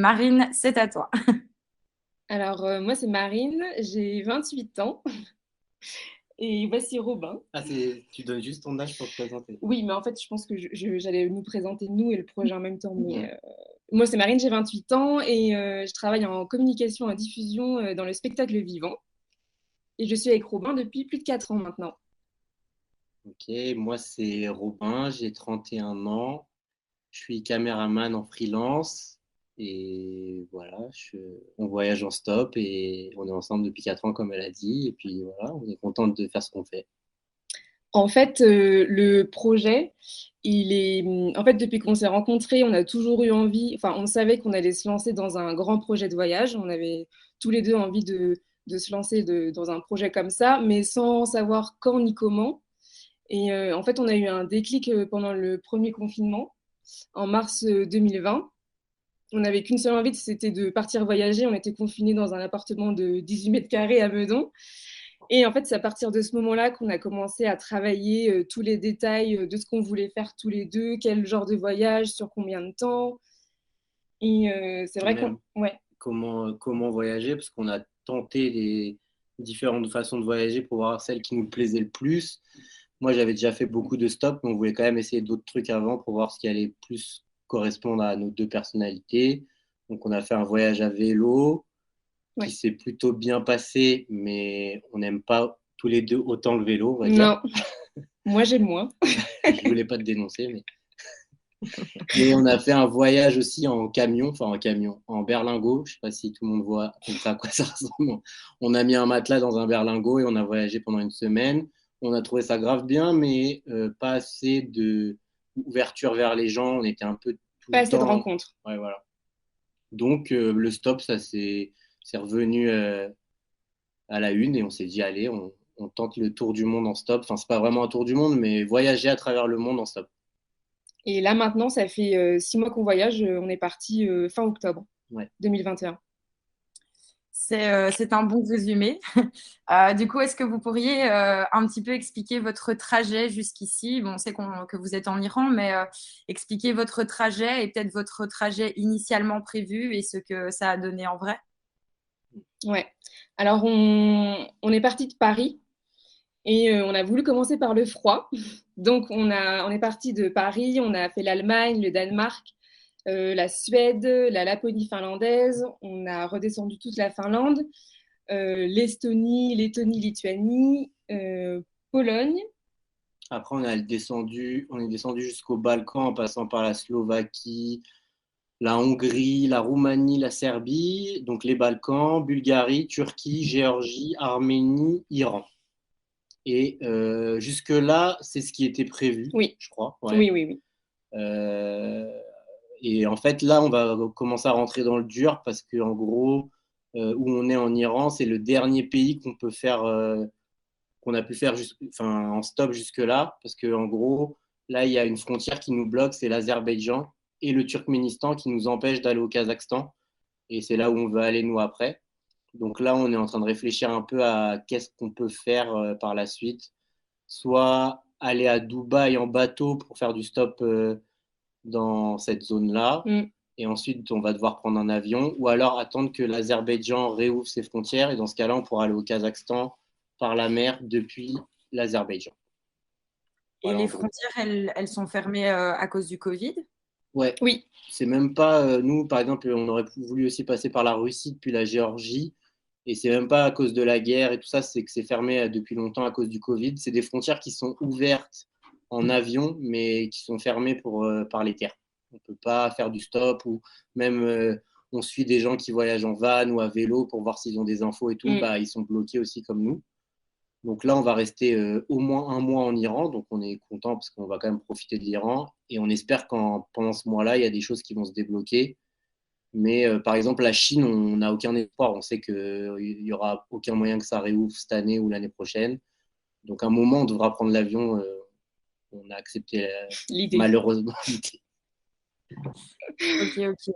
Marine, c'est à toi. Alors, moi, c'est Marine, j'ai 28 ans et voici Robin. Ah, tu donnes juste ton âge pour te présenter. Oui, mais en fait, je pense que j'allais nous présenter nous et le projet en même temps. Mhm. Moi, c'est Marine, j'ai 28 ans et je travaille en communication, en diffusion dans le spectacle vivant. Et je suis avec Robin depuis plus de 4 ans maintenant. Ok, moi c'est Robin, j'ai 31 ans, je suis caméraman en freelance et voilà, on voyage en stop et on est ensemble depuis 4 ans comme elle a dit et puis voilà, on est content de faire ce qu'on fait. En fait, le projet, en fait, depuis qu'on s'est rencontrés, on a toujours eu envie, enfin, on savait qu'on allait se lancer dans un grand projet de voyage. On avait tous les deux envie de se lancer dans un projet comme ça, mais sans savoir quand ni comment. Et en fait, on a eu un déclic pendant le premier confinement, en mars 2020. On n'avait qu'une seule envie, c'était de partir voyager. On était confinés dans un appartement de 18 mètres carrés à Meudon. Et en fait, c'est à partir de ce moment-là qu'on a commencé à travailler tous les détails de ce qu'on voulait faire tous les deux, quel genre de voyage, sur combien de temps. Et c'est Et vrai qu'on... même Ouais, comment voyager parce qu'on a tenté les différentes façons de voyager pour voir celle qui nous plaisait le plus. Moi j'avais déjà fait beaucoup de stops, mais on voulait quand même essayer d'autres trucs avant pour voir ce qui allait plus correspondre à nos deux personnalités. Donc on a fait un voyage à vélo qui ouais. s'est plutôt bien passé, mais on n'aime pas tous les deux autant le vélo, on va dire. Non, moi j'aime moins. Je voulais pas te dénoncer, mais et on a fait un voyage aussi en camion, enfin en camion, en berlingot. Je sais pas si tout le monde voit à peu près à quoi ça ressemble. On a mis un matelas dans un berlingot et on a voyagé pendant une semaine. On a trouvé ça grave bien, mais pas assez de ouverture vers les gens. On était un peu tout Pas le assez de temps. rencontres. Ouais, voilà. Donc le stop, c'est revenu à la une et on s'est dit, allez, on tente le tour du monde en stop. Enfin, c'est pas vraiment un tour du monde, mais voyager à travers le monde en stop. Et là maintenant, ça fait 6 mois qu'on voyage. On est parti fin octobre Ouais. 2021. C'est un bon résumé. Du coup, est-ce que vous pourriez un petit peu expliquer votre trajet jusqu'ici? Bon, on sait que vous êtes en Iran, mais expliquer votre trajet et peut-être votre trajet initialement prévu et ce que ça a donné en vrai. Ouais. Alors on est parti de Paris. Et on a voulu commencer par le froid. Donc, on est parti de Paris, on a fait l'Allemagne, le Danemark, la Suède, la Laponie finlandaise. On a redescendu toute la Finlande, l'Estonie, Lettonie, Lituanie, Pologne. Après, on est descendu jusqu'au Balkan en passant par la Slovaquie, la Hongrie, la Roumanie, la Serbie, donc les Balkans, Bulgarie, Turquie, Géorgie, Arménie, Iran. Et jusque-là, c'est ce qui était prévu, Oui, je crois. Ouais. oui, oui, oui. Euh, et en fait, là, on va commencer à rentrer dans le dur parce que, en gros, où on est en Iran, c'est le dernier pays qu'on peut faire qu'on a pu faire enfin, en stop jusque-là, parce qu'en gros, là, il y a une frontière qui nous bloque, c'est l'Azerbaïdjan et le Turkménistan qui nous empêche d'aller au Kazakhstan. Et c'est là où on veut aller, nous, après. Donc là, on est en train de réfléchir un peu à qu'est-ce qu'on peut faire par la suite. Soit aller à Dubaï en bateau pour faire du stop dans cette zone-là. Mm. Et ensuite, on va devoir prendre un avion. Ou alors attendre que l'Azerbaïdjan réouvre ses frontières. Et dans ce cas-là, on pourra aller au Kazakhstan par la mer depuis l'Azerbaïdjan. Et Voilà, les en gros. frontières, elles sont fermées à cause du Covid. Ouais, Oui, c'est même pas. Nous, par exemple, on aurait voulu aussi passer par la Russie depuis la Géorgie. Et c'est même pas à cause de la guerre et tout ça, c'est que c'est fermé depuis longtemps à cause du Covid. C'est des frontières qui sont ouvertes en avion, mais qui sont fermées par les terres. On peut pas faire du stop ou même on suit des gens qui voyagent en van ou à vélo pour voir s'ils ont des infos et tout. mm. Bah, ils sont bloqués aussi comme nous. Donc là, on va rester au moins un mois en Iran. Donc on est content parce qu'on va quand même profiter de l'Iran. Et on espère qu'en pendant ce mois-là, il y a des choses qui vont se débloquer. Mais par exemple, la Chine, on n'a aucun espoir. On sait qu'il n'y aura aucun moyen que ça réouvre cette année ou l'année prochaine. Donc, à un moment, on devra prendre l'avion. On a accepté L'idée. malheureusement. Ok, ok.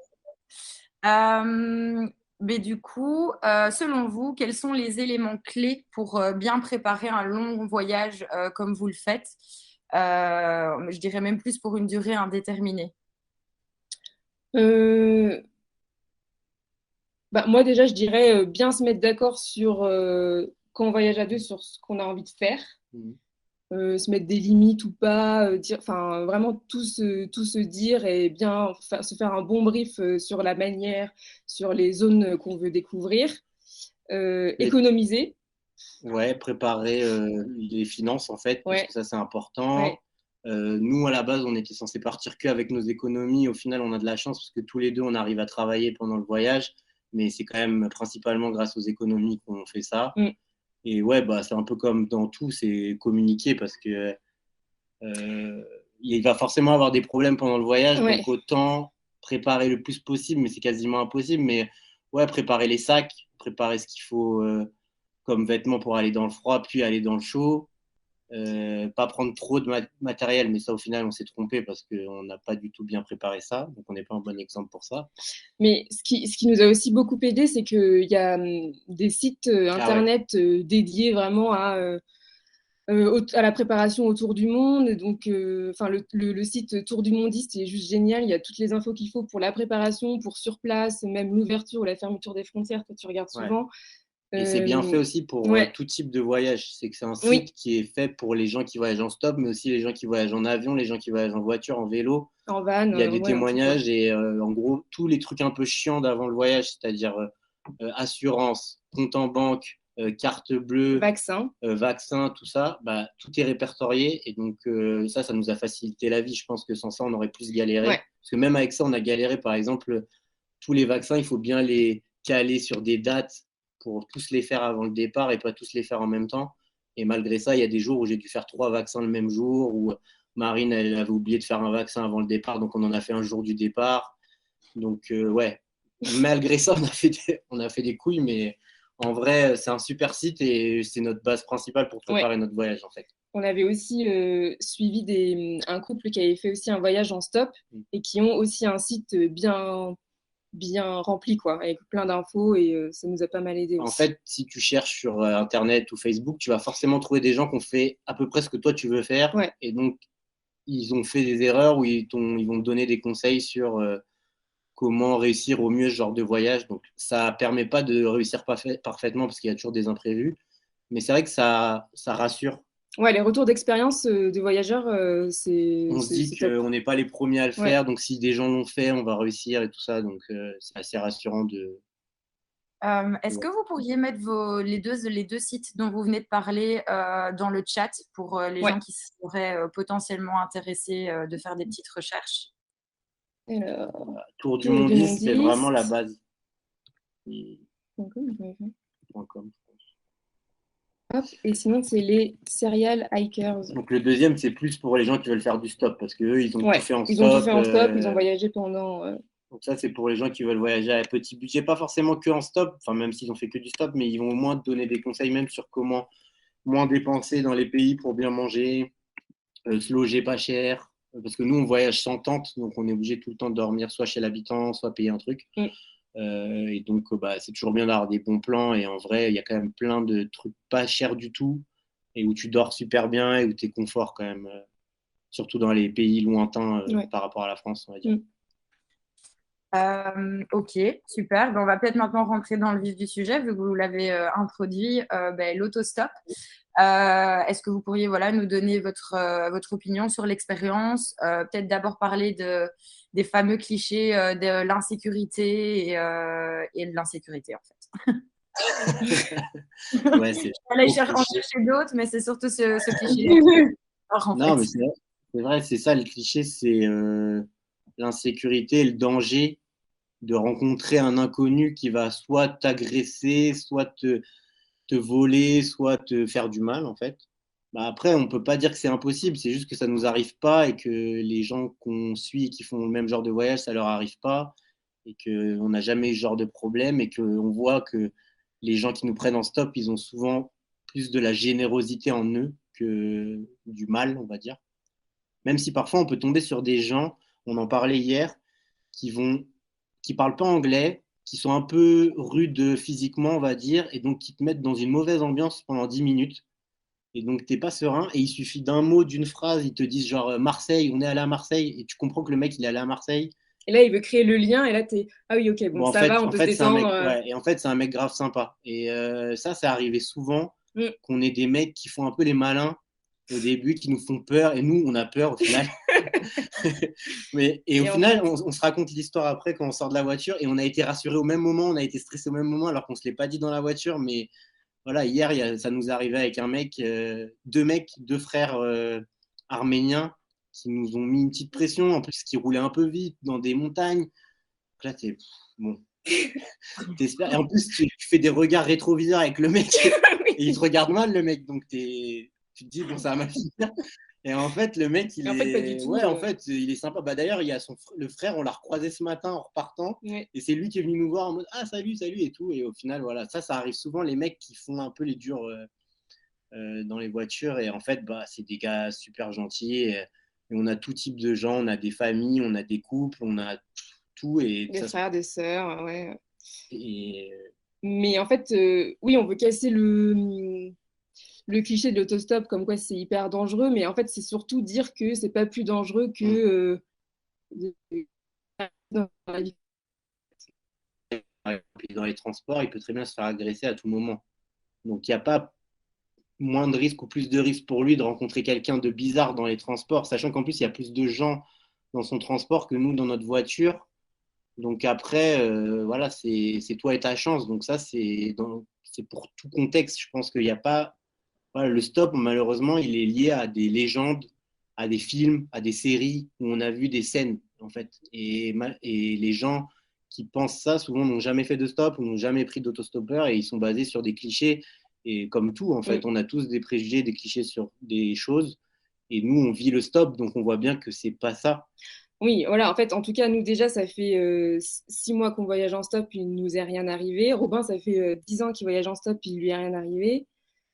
Euh, mais du coup, selon vous, quels sont les éléments clés pour bien préparer un long voyage comme vous le faites? Je dirais même plus pour une durée indéterminée. Euh, Bah, moi, déjà, je dirais bien se mettre d'accord sur, quand on voyage à deux, sur ce qu'on a envie de faire. Mhm. Se mettre des limites ou pas, enfin, vraiment tout se dire et bien se faire un bon brief sur la manière, sur les zones qu'on veut découvrir. Économiser. Ouais, préparer les finances en fait, parce Ouais, que ça c'est ouais. important. Nous à la base, on était censé partir qu'avec nos économies. Au final, on a de la chance parce que tous les deux, on arrive à travailler pendant le voyage, mais c'est quand même principalement grâce aux économies qu'on fait ça. Mm. Et ouais, bah c'est un peu comme dans tout, c'est communiquer parce que il va forcément avoir des problèmes pendant le voyage, Ouais. donc autant préparer le plus possible, mais c'est quasiment impossible. Mais ouais, préparer les sacs, préparer ce qu'il faut comme vêtements pour aller dans le froid, puis aller dans le chaud. Pas prendre trop de matériel, mais ça au final on s'est trompé parce qu'on n'a pas du tout bien préparé ça, donc on n'est pas un bon exemple pour ça. Mais ce qui nous a aussi beaucoup aidé, c'est qu'il y a des sites Ah ouais, internet dédiés vraiment à la préparation autour du monde. Donc, enfin, le site Tour du Mondiste est juste génial. Il y a toutes les infos qu'il faut pour la préparation, pour sur place, même l'ouverture ou la fermeture des frontières que tu regardes ouais. souvent. Et c'est bien fait Euh, aussi pour ouais, tout type de voyage. C'est que c'est un oui, site qui est fait pour les gens qui voyagent en stop, mais aussi les gens qui voyagent en avion, les gens qui voyagent en voiture, en vélo. en van, Il y a des ouais, en tout, ouais. témoignages et en gros, tous les trucs un peu chiants d'avant le voyage, c'est-à-dire assurance, compte en banque, carte bleue, Vaccin, vaccin, tout ça, bah, tout est répertorié. Et donc, ça nous a facilité la vie. Je pense que sans ça, on aurait plus ouais. galéré. Parce que même avec ça, on a galéré. Par exemple, tous les vaccins, il faut bien les caler sur des dates pour tous les faire avant le départ et pas tous les faire en même temps. Et malgré ça, il y a des jours où j'ai dû faire 3 vaccins le même jour, où Marine, elle avait oublié de faire un vaccin avant le départ, donc on en a fait un jour du départ. Donc, ouais, malgré ça, on a fait des couilles, mais en vrai, c'est un super site et c'est notre base principale pour Ouais. préparer notre voyage, en fait. On avait aussi suivi un couple qui avait fait aussi un voyage en stop et qui ont aussi un site bien rempli, quoi, avec plein d'infos et ça nous a pas mal aidé En aussi. fait, si tu cherches sur Internet ou Facebook, tu vas forcément trouver des gens qui ont fait à peu près ce que toi tu veux faire. Ouais, Et donc, ils ont fait des erreurs où ils vont te donner des conseils sur comment réussir au mieux ce genre de voyage. Donc, ça ne permet pas de réussir parfaitement parce qu'il y a toujours des imprévus. Mais c'est vrai que ça rassure. ouais, les retours d'expérience des voyageurs, On se dit c'est top. qu'on n'est pas les premiers à le Ouais. faire. Donc, si des gens l'ont fait, on va réussir et tout ça. Donc, c'est assez rassurant Est-ce que vous pourriez mettre les deux sites dont vous venez de parler dans le chat pour les Ouais. gens qui seraient potentiellement intéressés de faire des petites recherches? Alors, Tour du tour du Mondiste, c'est vraiment la mondiste. base. Hop, et sinon, c'est les serial hikers. Donc le deuxième, c'est plus pour les gens qui veulent faire du stop, parce qu'eux, ils ont tout Ouais, fait en ils ont tout fait stop. en stop, ils ont voyagé pendant. Donc ça, c'est pour les gens qui veulent voyager à petit budget, pas forcément que en stop, enfin même s'ils ont fait que du stop, mais ils vont au moins te donner des conseils même sur comment moins dépenser dans les pays pour bien manger, se loger pas cher. Parce que nous, on voyage sans tente, donc on est obligé tout le temps de dormir soit chez l'habitant, soit payer un truc. Mm. Et donc, bah, c'est toujours bien d'avoir des bons plans. Et en vrai, il y a quand même plein de trucs pas chers du tout et où tu dors super bien et où tu es confort quand même, surtout dans les pays lointains Ouais. par rapport à la France, on va dire. Mm. Ok, super. Ben, on va peut-être maintenant rentrer dans le vif du sujet, vu que vous l'avez introduit, ben, l'autostop. Est-ce que vous pourriez voilà, nous donner votre opinion sur l'expérience? Peut-être d'abord parler des fameux clichés de l'insécurité et de l'insécurité, en fait. Ouais, c'est Allez trop en cliché. chercher d'autres, mais c'est surtout ce cliché. En Non, fait. mais c'est vrai, c'est ça le cliché, c'est l'insécurité, le danger de rencontrer un inconnu qui va soit t'agresser, soit te voler, soit te faire du mal, en fait. Bah après, on peut pas dire que c'est impossible, c'est juste que ça nous arrive pas et que les gens qu'on suit et qui font le même genre de voyage, ça leur arrive pas et qu'on n'a jamais eu ce genre de problème et qu'on voit que les gens qui nous prennent en stop, ils ont souvent plus de la générosité en eux que du mal, on va dire. Même si parfois on peut tomber sur des gens, on en parlait hier, qui vont, qui parlent pas anglais, qui sont un peu rudes physiquement, on va dire, et donc qui te mettent dans une mauvaise ambiance pendant 10 minutes. Et donc t'es pas serein, et il suffit d'un mot, d'une phrase, ils te disent genre Marseille, on est allé à Marseille, et tu comprends que le mec il est allé à Marseille, Et là, il veut créer le lien. Et là, ah oui, ok, bon, Bon, ça va, on en peut se fait, c'est un mec, détendre. ouais, et en fait, c'est un mec grave sympa. Et ça, c'est arrivé souvent qu'on ait des mecs qui font un peu les malins au début, qui nous font peur, et nous, on a peur au final. Et au Et en final, fait, on se raconte l'histoire après quand on sort de la voiture, et on a été rassurés au même moment, on a été stressés au même moment, alors qu'on se l'est pas dit dans la voiture. Mais voilà, hier, ça nous est arrivé avec un mec, deux frères arméniens, qui nous ont mis une petite pression, en plus, qui roulaient un peu vite dans des montagnes. Donc là, bon. T'espères. Et en plus, tu fais des regards rétroviseurs avec le mec, et il te regarde mal, le mec. Donc tu te dis, bon, ça va mal finir. Et en fait, le mec, en fait, pas du tout. Ouais, en fait, il est sympa. Bah, d'ailleurs, il y a le frère, on l'a recroisé ce matin en repartant. Ouais. Et c'est lui qui est venu nous voir en mode, ah, salut, salut et tout. Et au final, voilà, ça arrive souvent, les mecs qui font un peu les durs dans les voitures. Et en fait, bah, c'est des gars super gentils. Et on a tout type de gens. On a des familles, on a des couples, on a tout. Et Des frères, des sœurs, ouais. Et Mais en fait, oui, on veut casser le cliché de l'autostop comme quoi c'est hyper dangereux, mais en fait, c'est surtout dire que c'est pas plus dangereux que dans la vie. dans les transports, il peut très bien se faire agresser à tout moment. Donc, il n'y a pas moins de risques ou plus de risques pour lui de rencontrer quelqu'un de bizarre dans les transports, sachant qu'en plus, il y a plus de gens dans son transport que nous dans notre voiture. Donc après, voilà, c'est toi et ta chance. Donc ça, c'est pour tout contexte. Je pense qu'il n'y a pas... Voilà, le stop, malheureusement, il est lié à des légendes, à des films, à des séries où on a vu des scènes, en fait. Et les gens qui pensent ça, souvent, n'ont jamais fait de stop, ou n'ont jamais pris d'autostoppeur, et ils sont basés sur des clichés. Et comme tout, en fait, on a tous des préjugés, des clichés sur des choses. Et nous, on vit le stop, donc on voit bien que c'est pas ça. Oui, voilà, en fait, en tout cas, nous déjà, ça fait 6 mois qu'on voyage en stop, il nous est rien arrivé. Robin, ça fait 10 ans qu'il voyage en stop, il lui est rien arrivé.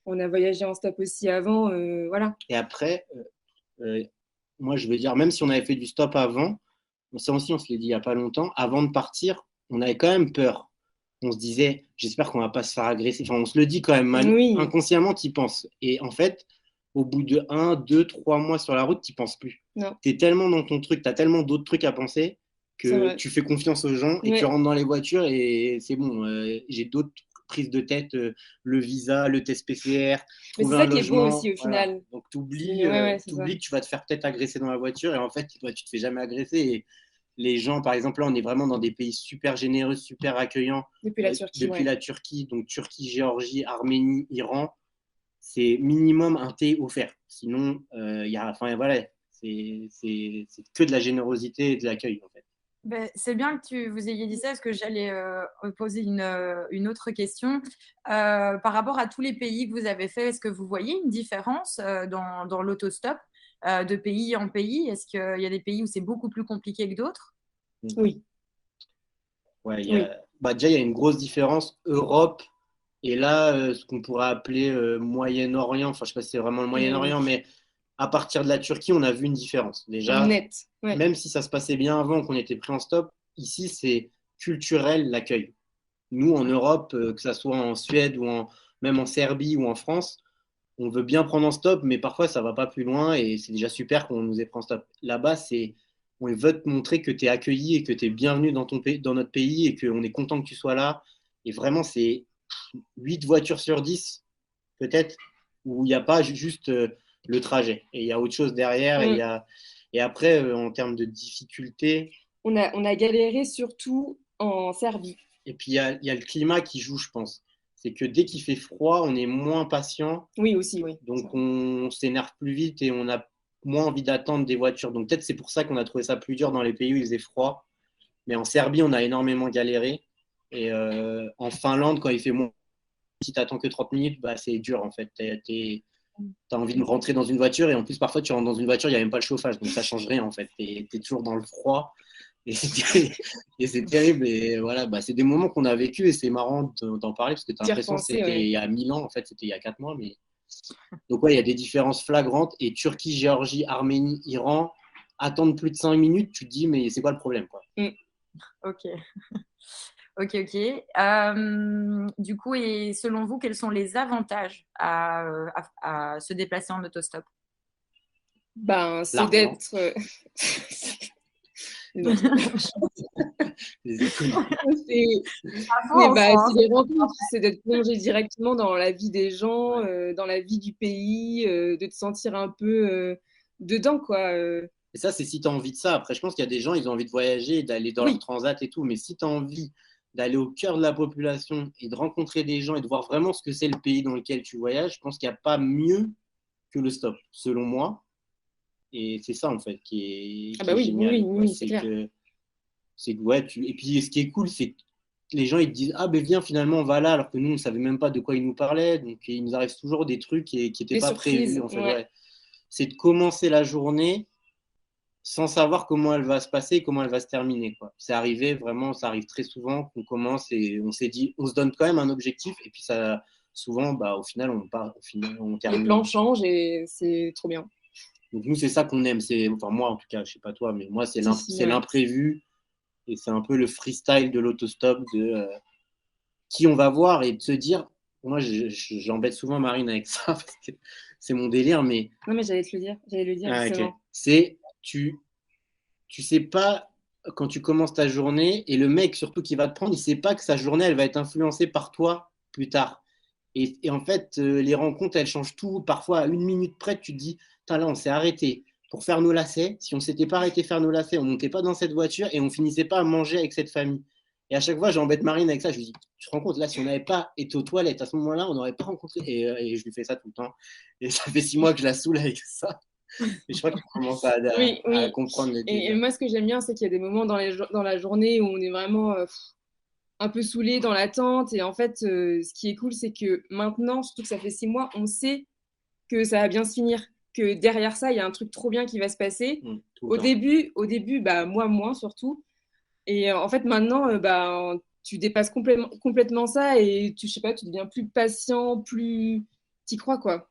On a voyagé en stop aussi avant, voilà. Et après, moi, je veux dire, même si on avait fait du stop avant, ça aussi, on se l'est dit il n'y a pas longtemps, avant de partir, on avait quand même peur. On se disait, j'espère qu'on va pas se faire agresser. Enfin, on se le dit quand même mal, Oui. inconsciemment, tu y penses. Et en fait, au bout de 1, 2, 3 mois sur la route, tu n'y penses plus. Tu es tellement dans ton truc, tu as tellement d'autres trucs à penser que tu fais confiance aux gens et tu rentres dans les voitures et c'est bon. J'ai d'autres prises de tête, le visa, le test PCR, trouver un logement. C'est ça qui est beau aussi au final. Donc tu oublies que tu vas te faire peut-être agresser dans la voiture et en fait, toi, tu te fais jamais agresser. Et les gens, par exemple, là, on est vraiment dans des pays super généreux, super accueillants. Depuis la Turquie, donc Turquie, Géorgie, Arménie, Iran, c'est minimum un thé offert. Sinon, voilà, c'est que de la générosité et de l'accueil, en fait. Ben, c'est bien que vous ayez dit ça parce que j'allais poser une autre question. Par rapport à tous les pays que vous avez fait, est-ce que vous voyez une différence dans l'autostop de pays en pays? Est-ce qu'il y a des pays où c'est beaucoup plus compliqué que d'autres? Oui. Ouais, déjà, il y a une grosse différence Europe et là, ce qu'on pourrait appeler Moyen-Orient. Enfin, je ne sais pas si c'est vraiment le Moyen-Orient, mais à partir de la Turquie, on a vu une différence. Déjà, même si ça se passait bien avant qu'on était pris en stop, ici, c'est culturel l'accueil. Nous, en Europe, que ce soit en Suède ou même en Serbie ou en France, on veut bien prendre en stop, mais parfois, ça ne va pas plus loin et c'est déjà super qu'on nous ait pris en stop. Là-bas, on veut te montrer que tu es accueilli et que tu es bienvenu dans notre pays et qu'on est content que tu sois là. Et vraiment, c'est 8 voitures sur 10, peut-être, où il n'y a pas juste le trajet. Et il y a autre chose derrière. Et après, en termes de difficulté. On a galéré surtout en Serbie. Et puis, il y a le climat qui joue, je pense. C'est que dès qu'il fait froid, on est moins patient. Oui, aussi, oui. Donc, on s'énerve plus vite et on a moins envie d'attendre des voitures. Donc, peut-être c'est pour ça qu'on a trouvé ça plus dur dans les pays où il faisait froid. Mais en Serbie, on a énormément galéré. Et en Finlande, quand il fait moins, si tu attends que 30 minutes, bah, c'est dur en fait. Tu as envie de rentrer dans une voiture et en plus, parfois, tu rentres dans une voiture, il n'y a même pas le chauffage. Donc, ça ne change rien en fait. Tu es toujours dans le froid. Et c'est terrible. Et voilà, bah, c'est des moments qu'on a vécu et c'est marrant d'en parler parce que tu as l'impression que c'était il y a 1000 ans. En fait, c'était il y a 4 mois. Mais... Donc, ouais, il y a des différences flagrantes. Et Turquie, Géorgie, Arménie, Iran, attendre plus de 5 minutes, tu te dis, mais c'est quoi le problème quoi. Ok. Ok. Du coup, et selon vous, quels sont les avantages à se déplacer en autostop? C'est d'être. C'est c'est des rencontres, c'est d'être plongé directement dans la vie des gens, dans la vie du pays, de te sentir un peu dedans, quoi. Et ça, c'est si tu as envie de ça. Après, je pense qu'il y a des gens, ils ont envie de voyager, d'aller dans leur transat et tout. Mais si tu as envie d'aller au cœur de la population et de rencontrer des gens et de voir vraiment ce que c'est le pays dans lequel tu voyages, je pense qu'il n'y a pas mieux que le stop, selon moi. Et c'est ça, en fait, qui est génial. Oui, c'est clair. Et puis, ce qui est cool, c'est que les gens, ils te disent, ah, ben viens, finalement, on va là, alors que nous, on ne savait même pas de quoi ils nous parlaient. Donc, il nous arrive toujours des trucs qui n'étaient pas prévus, en fait. Ouais. C'est de commencer la journée sans savoir comment elle va se passer, comment elle va se terminer, quoi. C'est arrivé, vraiment, ça arrive très souvent qu'on commence et on s'est dit, on se donne quand même un objectif. Et puis, ça, souvent, au final, on termine. Les plans changent et c'est trop bien. Donc, nous, c'est ça qu'on aime. Enfin, moi, en tout cas, je ne sais pas toi, mais moi, c'est l'imprévu. Et c'est un peu le freestyle de l'autostop, de qui on va voir et de se dire, moi j'embête souvent Marine avec ça parce que c'est mon délire, mais. Non, mais j'allais le dire okay. C'est, tu sais pas quand tu commences ta journée et le mec surtout qui va te prendre, il sait pas que sa journée elle va être influencée par toi plus tard. Et en fait, les rencontres elles changent tout. Parfois à une minute près, tu te dis, là on s'est arrêté pour faire nos lacets. Si on ne s'était pas arrêté faire nos lacets, on ne montait pas dans cette voiture et on ne finissait pas à manger avec cette famille. Et à chaque fois, j'embête Marine avec ça. Je lui dis, tu te rends compte, là, si on n'avait pas été aux toilettes à ce moment-là, on n'aurait pas rencontré. Et je lui fais ça tout le temps. Et ça fait 6 mois que je la saoule avec ça. Et je crois qu'il commence à comprendre les délires. Et moi, ce que j'aime bien, c'est qu'il y a des moments dans la journée où on est vraiment un peu saoulé dans l'attente. Et en fait, ce qui est cool, c'est que maintenant, surtout que ça fait 6 mois, on sait que ça va bien se finir. Que derrière ça, il y a un truc trop bien qui va se passer. Au début, moi, moins surtout. Et en fait, maintenant, tu dépasses complètement ça et je sais pas, tu deviens plus patient, plus. T'y crois, quoi.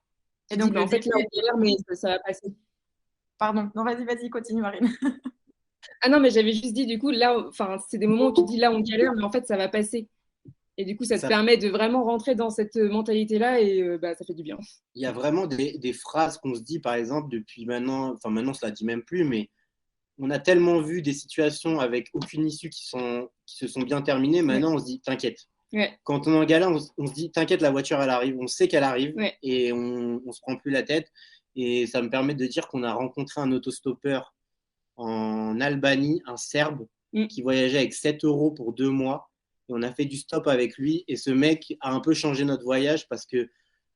Et donc, en fait, là, on galère, mais ça va passer. Pardon, non, vas-y, continue, Marine. Ah non, mais j'avais juste dit, du coup, là, c'est des moments où tu te dis, là, on galère, mais en fait, ça va passer. Et du coup, ça te permet de vraiment rentrer dans cette mentalité-là et ça fait du bien. Il y a vraiment des phrases qu'on se dit, par exemple, depuis maintenant, enfin maintenant, ça ne la dit même plus, mais on a tellement vu des situations avec aucune issue qui se sont bien terminées. Maintenant, on se dit, t'inquiète. Ouais. Quand on est en galère, on se dit, t'inquiète, la voiture, elle arrive. On sait qu'elle arrive et on ne se prend plus la tête. Et ça me permet de dire qu'on a rencontré un autostoppeur en Albanie, un Serbe, qui voyageait avec 7 € pour 2 mois. Et on a fait du stop avec lui. Et ce mec a un peu changé notre voyage parce que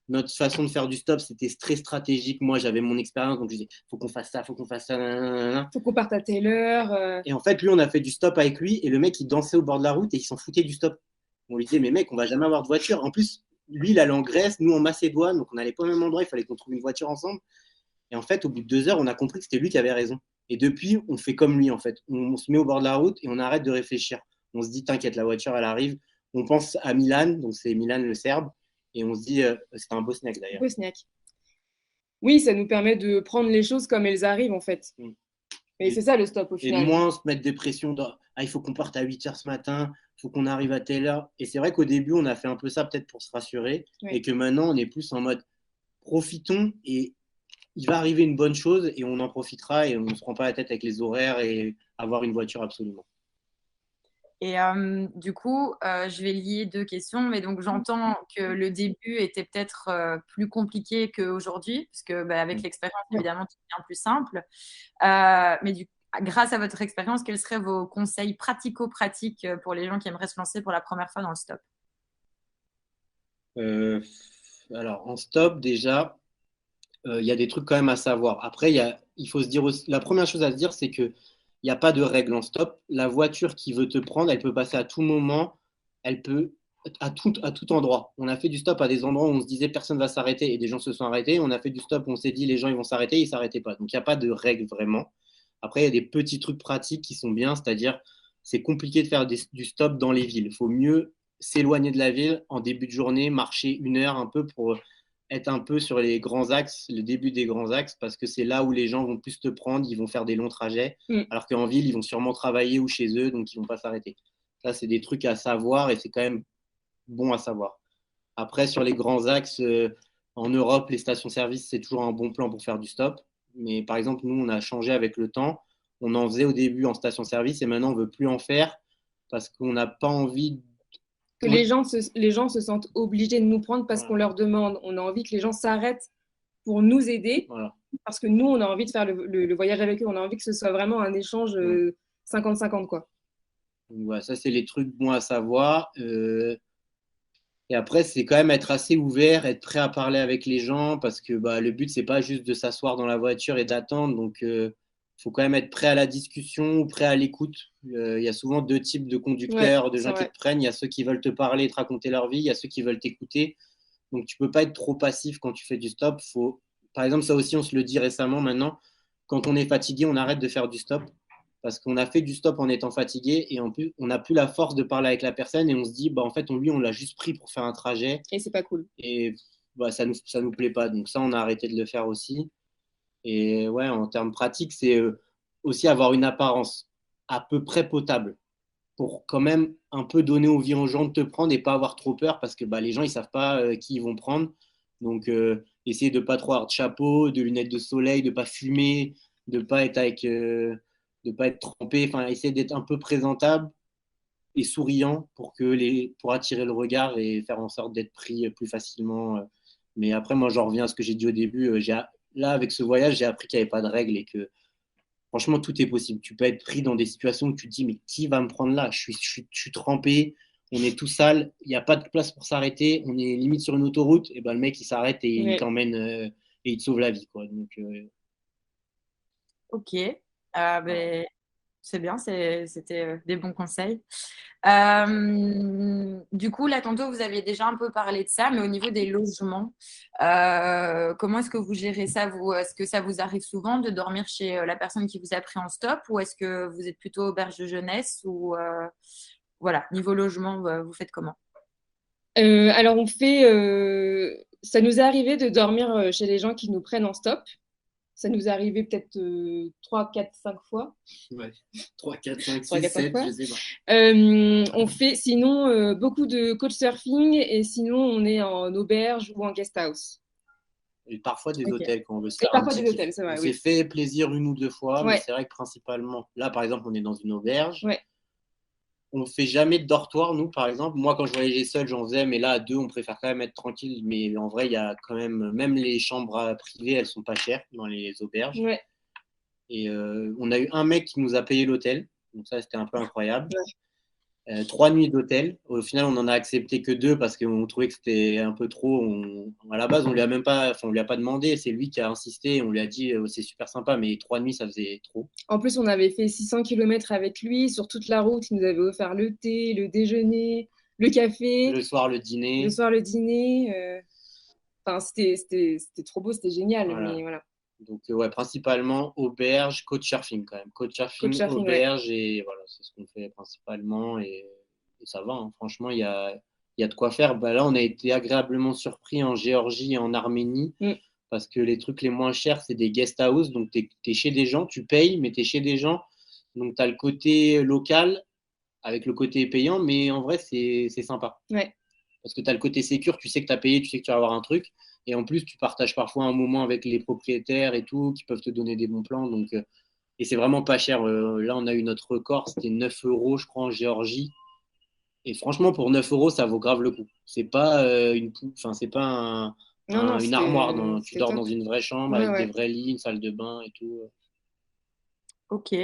notre façon de faire du stop, c'était très stratégique. Moi, j'avais mon expérience, donc je disais, faut qu'on fasse ça, faut qu'on fasse ça. Nanana. Faut qu'on parte à telle heure. Et en fait, lui, on a fait du stop avec lui. Et le mec, il dansait au bord de la route et il s'en foutait du stop. On lui disait, mais mec, on va jamais avoir de voiture. En plus, lui, il allait en Grèce, nous en Macédoine, donc on n'allait pas au même endroit. Il fallait qu'on trouve une voiture ensemble. Et en fait, au bout de 2 heures, on a compris que c'était lui qui avait raison. Et depuis, on fait comme lui, en fait. On se met au bord de la route et on arrête de réfléchir. On se dit, t'inquiète, la voiture, elle arrive. On pense à Milan, donc c'est Milan le Serbe. Et on se dit, c'est un Bosniaque d'ailleurs. Bosniaque. Oui, ça nous permet de prendre les choses comme elles arrivent, en fait. Et c'est ça le stop au final. Et moins se mettre des pressions il faut qu'on parte à 8 h ce matin, il faut qu'on arrive à telle heure. Et c'est vrai qu'au début, on a fait un peu ça peut-être pour se rassurer. Et que maintenant, on est plus en mode profitons et il va arriver une bonne chose et on en profitera et on ne se prend pas la tête avec les horaires et avoir une voiture absolument. Et du coup, je vais lier 2 questions. Mais donc, j'entends que le début était peut-être plus compliqué qu'aujourd'hui, parce que avec l'expérience, évidemment, tout devient plus simple. Mais grâce à votre expérience, quels seraient vos conseils pratico-pratiques pour les gens qui aimeraient se lancer pour la première fois dans le stop? Alors, en stop, déjà, il y a des trucs quand même à savoir. Après, il faut se dire aussi, la première chose à se dire, c'est que il n'y a pas de règle en stop. La voiture qui veut te prendre, elle peut passer à tout moment, elle peut à tout endroit. On a fait du stop à des endroits où on se disait personne ne va s'arrêter et des gens se sont arrêtés. On a fait du stop où on s'est dit les gens ils vont s'arrêter, ils ne s'arrêtaient pas. Donc il n'y a pas de règle vraiment. Après, il y a des petits trucs pratiques qui sont bien, c'est-à-dire c'est compliqué de faire du stop dans les villes. Il faut mieux s'éloigner de la ville en début de journée, marcher 1 heure un peu pour être un peu sur les grands axes, le début des grands axes, parce que c'est là où les gens vont plus te prendre, ils vont faire des longs trajets, alors qu'en ville, ils vont sûrement travailler ou chez eux, donc ils ne vont pas s'arrêter. Ça, c'est des trucs à savoir et c'est quand même bon à savoir. Après, sur les grands axes, en Europe, les stations-service, c'est toujours un bon plan pour faire du stop. Mais par exemple, nous, on a changé avec le temps. On en faisait au début en station-service et maintenant on ne veut plus en faire parce qu'on n'a pas envie. Que les gens se sentent obligés de nous prendre parce qu'on leur demande. On a envie que les gens s'arrêtent pour nous aider Voilà. parce que nous, on a envie de faire le voyage avec eux. On a envie que ce soit vraiment un échange 50-50, quoi. Donc, voilà, ça, c'est les trucs bons à savoir. Et après, c'est quand même être assez ouvert, être prêt à parler avec les gens parce que bah, le but, c'est pas juste de s'asseoir dans la voiture et d'attendre. Donc, il faut quand même être prêt à la discussion ou prêt à l'écoute. Il y a souvent deux types de conducteurs, de gens qui te prennent. Il y a ceux qui veulent te parler, te raconter leur vie. Il y a ceux qui veulent t'écouter. Donc, tu peux pas être trop passif quand tu fais du stop. Par exemple, ça aussi, on se le dit récemment maintenant. Quand on est fatigué, on arrête de faire du stop parce qu'on a fait du stop en étant fatigué et en plus, on n'a plus la force de parler avec la personne et on se dit, bah, en fait, on l'a juste pris pour faire un trajet. Et c'est pas cool. Et bah, ça nous plaît pas. Donc ça, on a arrêté de le faire aussi. Et ouais, en termes pratiques, c'est aussi avoir une apparence à peu près potable pour quand même un peu donner envie aux gens de te prendre et pas avoir trop peur parce que bah, les gens, ils savent pas qui ils vont prendre. Donc, essayer de pas trop avoir de chapeau, de lunettes de soleil, de pas fumer, de pas être de pas être trempé. Enfin, essayer d'être un peu présentable et souriant pour attirer le regard et faire en sorte d'être pris plus facilement. Mais après, moi, j'en reviens à ce que j'ai dit au début. Là, avec ce voyage, j'ai appris qu'il n'y avait pas de règles et que franchement, tout est possible. Tu peux être pris dans des situations où tu te dis, mais qui va me prendre là? Je suis trempé, on est tout sale, il n'y a pas de place pour s'arrêter, on est limite sur une autoroute, et ben le mec il s'arrête et il t'emmène et il te sauve la vie, quoi. Donc, Ok, ben, c'est bien, c'était des bons conseils. Du coup, là, tantôt, vous aviez déjà un peu parlé de ça, mais au niveau des logements, comment est-ce que vous gérez ça, vous? Est-ce que ça vous arrive souvent de dormir chez la personne qui vous a pris en stop ou est-ce que vous êtes plutôt auberge de jeunesse ou voilà, niveau logement, vous faites comment? Alors, ça nous est arrivé de dormir chez les gens qui nous prennent en stop. Ça nous est arrivé peut-être 3, 4, 5 fois. Ouais, 3, 4, 5, 3, 6, 4, 5 7, fois. je sais pas. On fait sinon beaucoup de couchsurfing et sinon on est en auberge ou en guest house. Et parfois des hôtels quand on veut se Et faire un parfois petit des kiff. hôtels, c'est vrai, On oui. s'est fait plaisir une ou deux fois, mais Ouais. c'est vrai que principalement, là par exemple, on est dans une auberge. Ouais. On ne fait jamais de dortoir, nous, par exemple. Moi, quand je voyageais seul, j'en faisais, mais là, à deux, on préfère quand même être tranquille. Mais en vrai, il y a quand même les chambres privées, elles sont pas chères dans les auberges. Ouais. Et on a eu un mec qui nous a payé l'hôtel. Donc ça, c'était un peu incroyable. Ouais. 3 nuits d'hôtel. Au final, on en a accepté que 2 parce qu'on trouvait que c'était un peu trop. À la base, on lui a même pas, on lui a pas demandé. C'est lui qui a insisté. On lui a dit c'est super sympa, mais 3 nuits, ça faisait trop. En plus, on avait fait 600 km avec lui. Sur toute la route, il nous avait offert le thé, le déjeuner, le café. Le soir, le dîner. Le soir, le dîner. Enfin, c'était trop beau, c'était génial. Voilà. Mais voilà. Donc, ouais, principalement auberge, couchsurfing quand même. Couchsurfing, auberge, ouais. Et voilà, c'est ce qu'on fait principalement. Et ça va, hein. Franchement, il y a de quoi faire. Bah, là, on a été agréablement surpris en Géorgie et en Arménie parce que les trucs les moins chers, c'est des guest house. Donc, tu es chez des gens, tu payes, mais tu es chez des gens. Donc, tu as le côté local avec le côté payant, mais en vrai, c'est sympa. Ouais. Parce que tu as le côté sécure, tu sais que tu as payé, tu sais que tu vas avoir un truc. Et en plus, tu partages parfois un moment avec les propriétaires et tout, qui peuvent te donner des bons plans. Donc, et c'est vraiment pas cher. Là, on a eu notre record, c'était 9 euros, je crois, en Géorgie. Et franchement, pour 9 euros, ça vaut grave le coup. C'est pas c'est pas une armoire. Tu dors top. Dans une vraie chambre avec des vrais lits, une salle de bain et tout. Ok.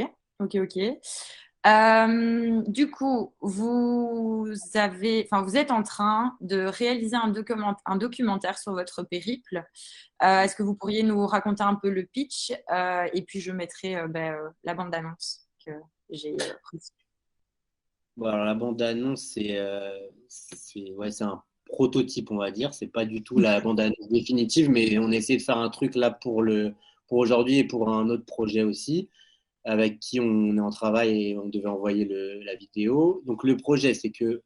Du coup, vous êtes en train de réaliser un documentaire sur votre périple. Est-ce que vous pourriez nous raconter un peu le pitch et puis je mettrai la bande-annonce que j'ai reçue. Bon, alors, la bande-annonce, c'est un prototype, on va dire. C'est pas du tout la bande-annonce définitive, mais on essaie de faire un truc là pour aujourd'hui et pour un autre projet aussi, avec qui on est en travail et on devait envoyer la vidéo. Donc le projet, c'est que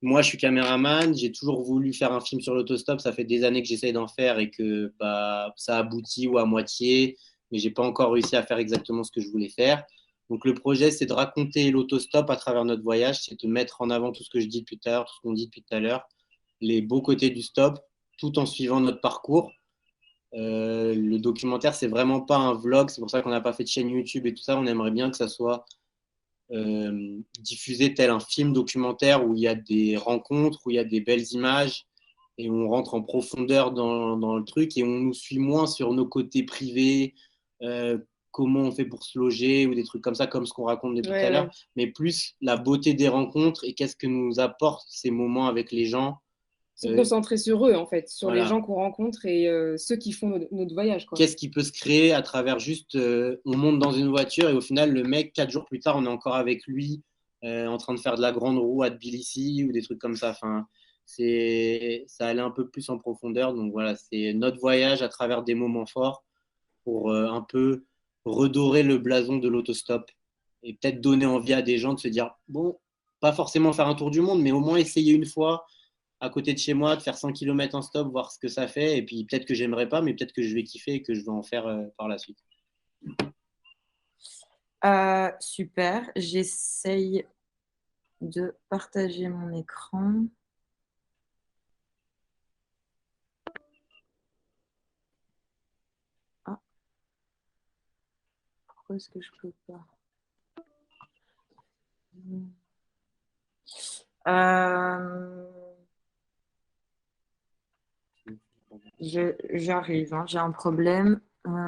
moi, je suis caméraman, j'ai toujours voulu faire un film sur l'autostop. Ça fait des années que j'essaye d'en faire et que ça aboutit ou à moitié, mais j'ai pas encore réussi à faire exactement ce que je voulais faire. Donc le projet, c'est de raconter l'autostop à travers notre voyage, c'est de mettre en avant tout ce que je dis depuis tout à l'heure, tout ce qu'on dit depuis tout à l'heure, les beaux côtés du stop, tout en suivant notre parcours. Le documentaire, c'est vraiment pas un vlog. C'est pour ça qu'on n'a pas fait de chaîne YouTube et tout ça. On aimerait bien que ça soit diffusé tel un film documentaire où il y a des rencontres, où il y a des belles images et on rentre en profondeur dans le truc et on nous suit moins sur nos côtés privés, comment on fait pour se loger ou des trucs comme ça, comme ce qu'on raconte depuis tout à l'heure, mais plus la beauté des rencontres et qu'est-ce que nous apportent ces moments avec les gens. Se concentrer sur eux, en fait, sur Voilà. les gens qu'on rencontre et ceux qui font notre voyage, quoi. Qu'est-ce qui peut se créer à travers juste, on monte dans une voiture et au final, le mec, 4 jours plus tard, on est encore avec lui en train de faire de la grande roue à Tbilissi ou des trucs comme ça. Enfin, ça allait un peu plus en profondeur. Donc voilà, c'est notre voyage à travers des moments forts pour un peu redorer le blason de l'autostop et peut-être donner envie à des gens de se dire, bon, pas forcément faire un tour du monde, mais au moins essayer une fois à côté de chez moi, de faire 100 km en stop, voir ce que ça fait. Et puis peut-être que j'aimerais pas, mais peut-être que je vais kiffer et que je vais en faire par la suite. Super, j'essaye de partager mon écran. Ah. Pourquoi est-ce que je peux pas? J'arrive, hein, j'ai un problème. Pour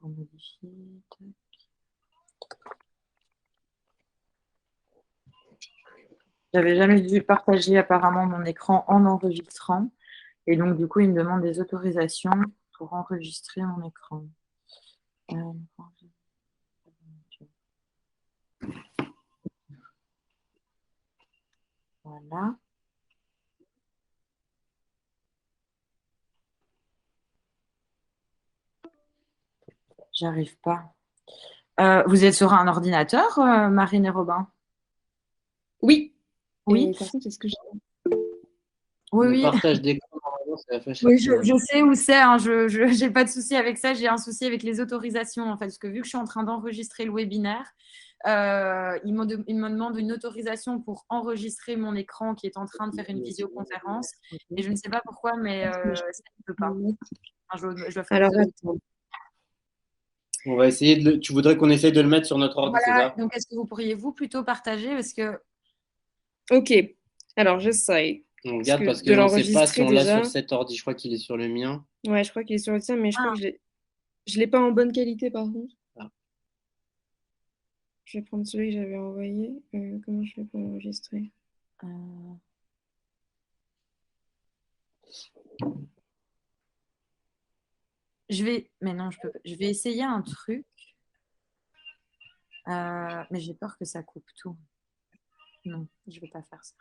modifier. J'avais jamais dû partager apparemment mon écran en enregistrant. Et donc, du coup, il me demande des autorisations pour enregistrer mon écran. Voilà. J'arrive pas. Vous êtes sur un ordinateur, Marine et Robin? Oui. Oui. Par contre, est-ce que Oui, Le oui. partage d'écran, c'est la fâche. Oui, je sais où c'est, hein, je n'ai pas de souci avec ça. J'ai un souci avec les autorisations, en fait, parce que vu que je suis en train d'enregistrer le webinaire, il me demande une autorisation pour enregistrer mon écran qui est en train de faire une visioconférence. Et je ne sais pas pourquoi, mais ça ne peut pas. Enfin, je dois faire Alors, des attends. On va essayer de Tu voudrais qu'on essaye de le mettre sur notre ordi, c'est Voilà, ça? donc est-ce que vous pourriez vous plutôt partager parce que Ok, alors j'essaye. On regarde parce de que on ne sait pas si l'enregistrer on l'a déjà. sur cet ordi. Je crois qu'il est sur le mien. Ouais, je crois qu'il est sur le tien, mais je crois que je l'ai pas en bonne qualité par contre. Ah. Je vais prendre celui que j'avais envoyé. Comment je fais pour l'enregistrer? mais non, je peux pas. Je vais essayer un truc, mais j'ai peur que ça coupe tout. Non, je vais pas faire ça.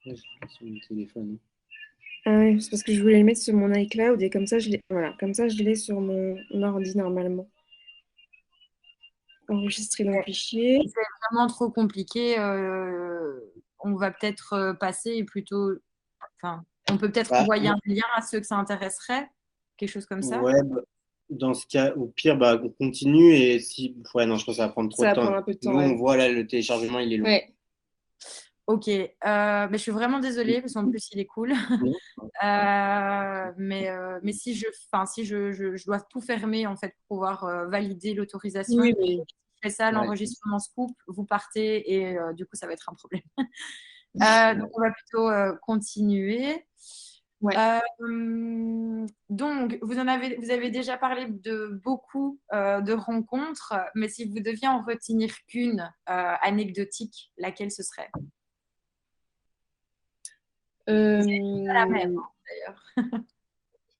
Ouais, sur mon téléphone. Ah oui, c'est parce que je voulais le mettre sur mon iCloud et comme ça, comme ça, je l'ai sur mon ordi normalement. Enregistrer dans le fichier. C'est vraiment trop compliqué. On va peut-être passer plutôt. Enfin, on peut peut-être envoyer un lien à ceux que ça intéresserait, quelque chose comme ça. Ouais, dans ce cas, au pire, on continue et si. Ouais, non, je pense que ça va prendre trop de temps. Prendre un peu de temps. Nous, on voit là, le téléchargement, il est long. Ouais. Ok, mais je suis vraiment désolée parce qu'en plus il est cool. Mais si je dois tout fermer en fait pour pouvoir valider l'autorisation. Oui, Si je fais ça, l'enregistrement se coupe, vous partez et du coup ça va être un problème. Donc on va plutôt continuer. Ouais. Donc vous avez déjà parlé de beaucoup de rencontres, mais si vous deviez en retenir qu'une anecdotique, laquelle ce serait? Pas la même, d'ailleurs.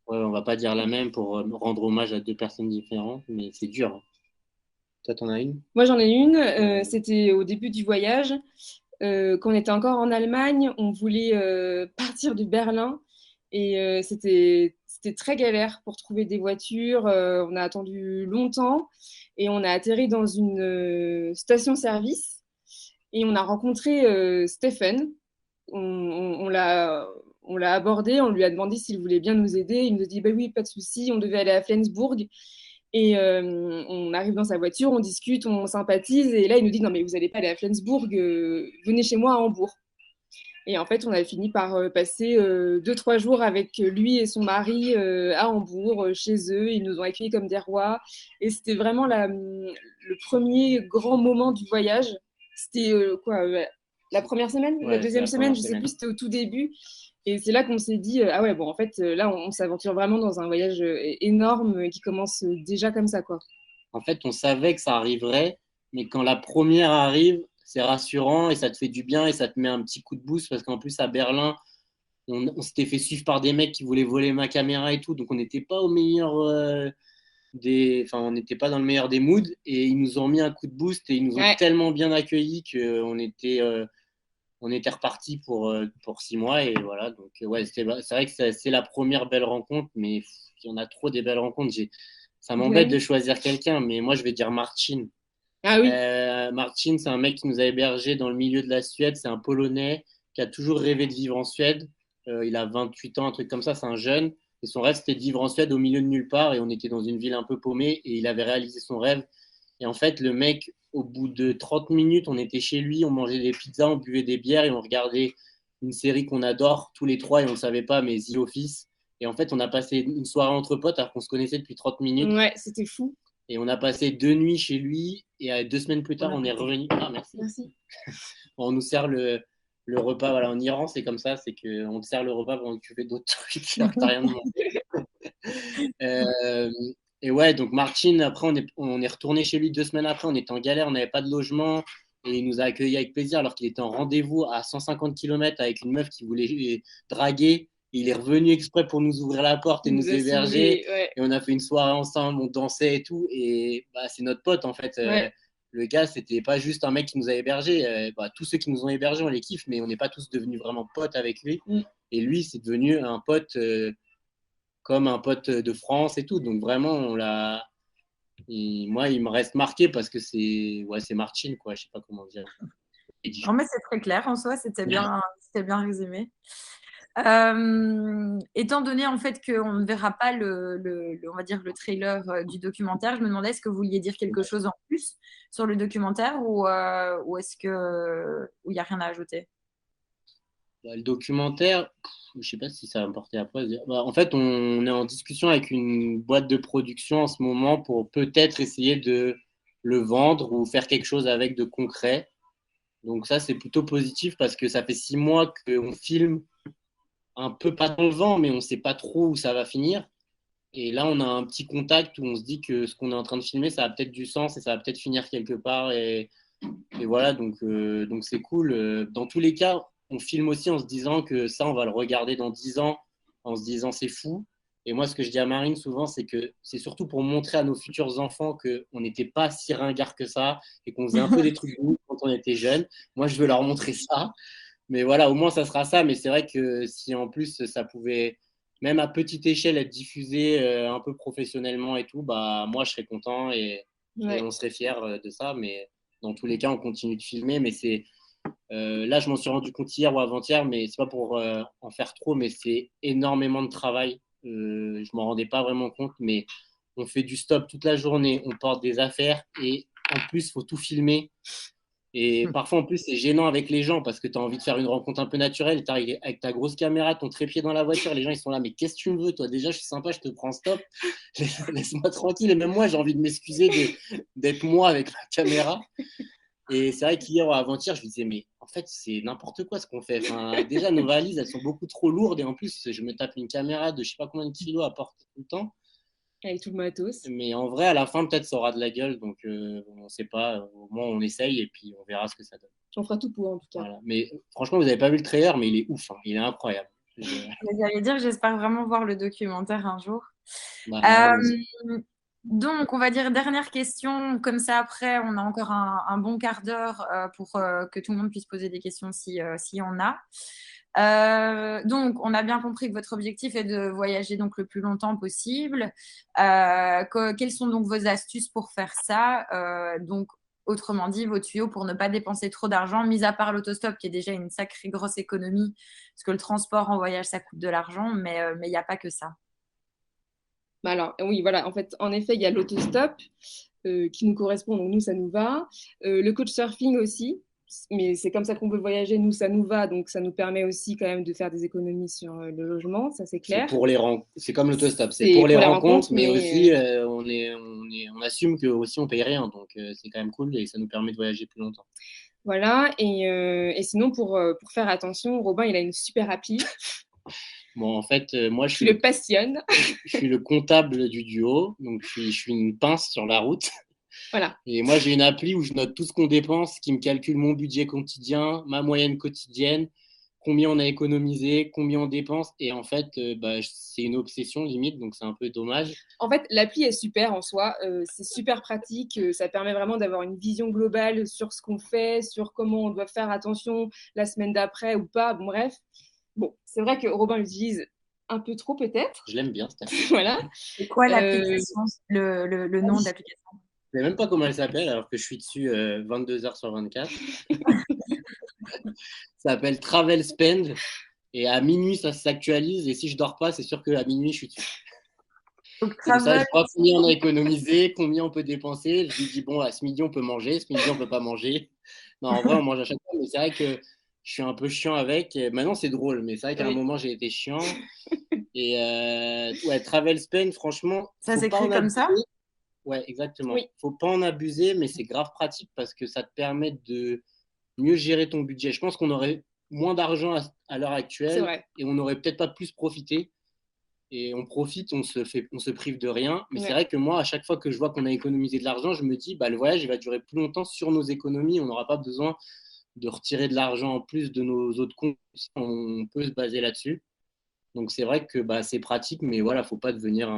Ouais, on va pas dire la même pour rendre hommage à deux personnes différentes, mais c'est dur. Toi, t'en as une? Moi, j'en ai une. C'était au début du voyage. Quand on était encore en Allemagne, on voulait partir de Berlin et c'était très galère pour trouver des voitures. On a attendu longtemps et on a atterri dans une station-service et on a rencontré Stephen. On l'a abordé, on lui a demandé s'il voulait bien nous aider. Il nous a dit bah oui, pas de souci. On devait aller à Flensburg Et on arrive dans sa voiture, on discute, on sympathise. Et là, il nous dit, non, mais vous n'allez pas aller à Flensbourg, venez chez moi à Hambourg. Et en fait, on a fini par passer 2-3 jours avec lui et son mari à Hambourg, chez eux. Ils nous ont accueillis comme des rois. Et c'était vraiment le premier grand moment du voyage. C'était la première semaine, la Ouais, c'est deuxième la semaine, première je sais semaine. plus, c'était au tout début. Et c'est là qu'on s'est dit, ah ouais, bon, en fait, là, on s'aventure vraiment dans un voyage énorme qui commence déjà comme ça, quoi. En fait, on savait que ça arriverait, mais quand la première arrive, c'est rassurant et ça te fait du bien et ça te met un petit coup de boost parce qu'en plus, à Berlin, on s'était fait suivre par des mecs qui voulaient voler ma caméra et tout, donc on n'était pas au meilleur enfin, on n'était pas dans le meilleur des moods et ils nous ont mis un coup de boost et ils nous ont Ouais, tellement bien accueillis on était reparti pour 6 mois et voilà. Donc ouais, c'est vrai que c'est la première belle rencontre, mais il y en a trop des belles rencontres. Ça m'embête de ouais. choisir quelqu'un, mais moi je vais dire Marcin. Ah oui, Marcin, c'est un mec qui nous a hébergés dans le milieu de la Suède. C'est un Polonais qui a toujours rêvé de vivre en Suède. Il a 28 ans, un truc comme ça, c'est un jeune. Et son rêve, c'était de vivre en Suède au milieu de nulle part. Et on était dans une ville un peu paumée. Et il avait réalisé son rêve. Et en fait, le mec, au bout de 30 minutes, on était chez lui, on mangeait des pizzas, on buvait des bières et on regardait une série qu'on adore tous les trois et on ne le savait pas, mais The Office. Et en fait, on a passé une soirée entre potes alors qu'on se connaissait depuis 30 minutes. ouais, c'était fou. Et on a passé 2 nuits chez lui. Et 2 semaines plus tard, Bon on est appétit. revenu. Ah, merci. Merci. On nous sert le repas. Voilà, en Iran, c'est comme ça c'est qu'on te sert le repas pendant que tu fais d'autres trucs alors que tu n'as rien demandé. Euh, et ouais, donc Martin, après, on est retourné chez lui 2 semaines après. On était en galère, on n'avait pas de logement. Et il nous a accueillis avec plaisir alors qu'il était en rendez-vous à 150 km avec une meuf qui voulait draguer. Et il est revenu exprès pour nous ouvrir la porte et Il nous nous a héberger. sauvés, ouais. Et on a fait une soirée ensemble, on dansait et tout. Et bah, c'est notre pote en fait. Ouais. Le gars, c'était pas juste un mec qui nous a hébergés. Bah, tous ceux qui nous ont hébergés, on les kiffe, mais on n'est pas tous devenus vraiment potes avec lui. Mm. Et lui, c'est devenu un pote comme un pote de France et tout. Donc vraiment, moi, il me reste marqué parce que c'est Martine, quoi. Je sais pas comment dire. Non, mais c'est très clair en soi, c'était bien résumé. Étant donné en fait qu'on ne verra pas on va dire le trailer du documentaire, je me demandais est-ce que vous vouliez dire quelque chose en plus sur le documentaire ou est-ce que il n'y a rien à ajouter? Bah, le documentaire, je sais pas si ça va me porter après. Bah, en fait, on est en discussion avec une boîte de production en ce moment pour peut-être essayer de le vendre ou faire quelque chose avec de concret. Donc ça, c'est plutôt positif parce que ça fait 6 mois qu'on filme un peu pas dans le vent, mais on ne sait pas trop où ça va finir. Et là, on a un petit contact où on se dit que ce qu'on est en train de filmer, ça a peut-être du sens et ça va peut-être finir quelque part. Et voilà, donc c'est cool. Dans tous les cas, on filme aussi en se disant que ça, on va le regarder dans 10 ans, en se disant c'est fou. Et moi, ce que je dis à Marine souvent, c'est que c'est surtout pour montrer à nos futurs enfants qu'on n'était pas si ringards que ça et qu'on faisait un peu des trucs de ouf quand on était jeunes. Moi, je veux leur montrer ça. Mais voilà, au moins, ça sera ça. Mais c'est vrai que si en plus, ça pouvait, même à petite échelle, être diffusé un peu professionnellement et tout, bah, moi, je serais content et Ouais. on serait fiers de ça. Mais dans tous les cas, on continue de filmer. Mais là, je m'en suis rendu compte hier ou avant-hier, mais c'est pas pour en faire trop, mais c'est énormément de travail. Je m'en rendais pas vraiment compte, mais on fait du stop toute la journée, on porte des affaires et en plus, il faut tout filmer. Et parfois, en plus, c'est gênant avec les gens parce que tu as envie de faire une rencontre un peu naturelle. Tu arrives avec ta grosse caméra, ton trépied dans la voiture. Les gens, ils sont là, mais qu'est-ce que tu me veux, toi? Déjà, je suis sympa, je te prends stop. Laisse-moi tranquille. Et même moi, j'ai envie de m'excuser d'être moi avec ma caméra. Et c'est vrai qu'hier ou avant-hier, je me disais, mais en fait, c'est n'importe quoi ce qu'on fait. Enfin, déjà, nos valises, elles sont beaucoup trop lourdes. Et en plus, je me tape une caméra de je sais pas combien de kilos à porter tout le temps. Avec tout le matos. Mais en vrai, à la fin, peut-être ça aura de la gueule. Donc, on ne sait pas. Au moins, on essaye et puis on verra ce que ça donne. J'en ferai tout pour, en tout cas. Voilà. Mais franchement, vous n'avez pas vu le trailer, mais il est ouf. Hein. Il est incroyable. J'allais dire, j'espère vraiment voir le documentaire un jour. Bah, allons-y. Donc, on va dire dernière question. Comme ça, après, on a encore un bon quart d'heure pour que tout le monde puisse poser des questions s'il y en a. Donc, on a bien compris que votre objectif est de voyager donc le plus longtemps possible. Quelles sont donc vos astuces pour faire ça? Donc, autrement dit, vos tuyaux pour ne pas dépenser trop d'argent, mis à part l'autostop qui est déjà une sacrée grosse économie, parce que le transport en voyage, ça coûte de l'argent, mais il n'y a pas que ça. Bah alors, oui, voilà, en fait, en effet, il y a l'autostop qui nous correspond, donc nous, ça nous va. Le coach surfing aussi, mais c'est comme ça qu'on veut voyager, nous, ça nous va, donc ça nous permet aussi quand même de faire des économies sur le logement, ça c'est clair. C'est comme l'autostop, c'est C'est pour les pour les rencontres, rencontres, mais mais aussi on assume que aussi on paye rien, donc c'est quand même cool et ça nous permet de voyager plus longtemps. voilà. Et sinon, pour faire attention, Robin, il a une super appli Bon, en fait, moi, qui le passionne. je suis le comptable du duo, donc je suis une pince sur la route. Voilà. Et moi, j'ai une appli où je note tout ce qu'on dépense, qui me calcule mon budget quotidien, ma moyenne quotidienne, combien on a économisé, combien on dépense. Et en fait, c'est une obsession limite, donc c'est un peu dommage. En fait, l'appli est super en soi. C'est super pratique. Ça permet vraiment d'avoir une vision globale sur ce qu'on fait, sur comment on doit faire attention la semaine d'après ou pas. Bon, bref. Bon, c'est vrai que Robin l'utilise un peu trop peut-être. Je l'aime bien, cette appli. Voilà. C'est quoi l'application, le nom de l'application? Je ne sais même pas comment elle s'appelle, alors que je suis dessus 22 heures sur 24. Ça s'appelle Travel Spend. Et à minuit, ça s'actualise. Et si je dors pas, c'est sûr qu'à minuit, je suis dessus. Donc, Comme ça, je travel. vois combien on a économisé, combien on peut dépenser. Je lui dis, bon, à ce midi, on peut manger. Ce midi, on peut pas manger. Non, en vrai, on mange à chaque fois. Mais c'est vrai que je suis un peu chiant avec. Maintenant, c'est drôle. Mais c'est vrai qu'à un moment, j'ai été chiant. Et ouais, Travel Spend, franchement, Ça faut pas s'écrit en comme abuser. ça? Ouais, exactement. Oui. Faut pas en abuser, mais c'est grave pratique parce que ça te permet de mieux gérer ton budget. Je pense qu'on aurait moins d'argent à l'heure C'est actuelle vrai. et on n'aurait peut-être pas plus profité. Et on profite, on se prive de rien. Mais c'est vrai que moi, à chaque fois que je vois qu'on a économisé de l'argent, je me dis, bah, le voyage, il va durer plus longtemps sur nos économies. On n'aura pas besoin de retirer de l'argent en plus de nos autres comptes. On peut se baser là-dessus. Donc c'est vrai que bah, c'est pratique, mais voilà, faut pas devenir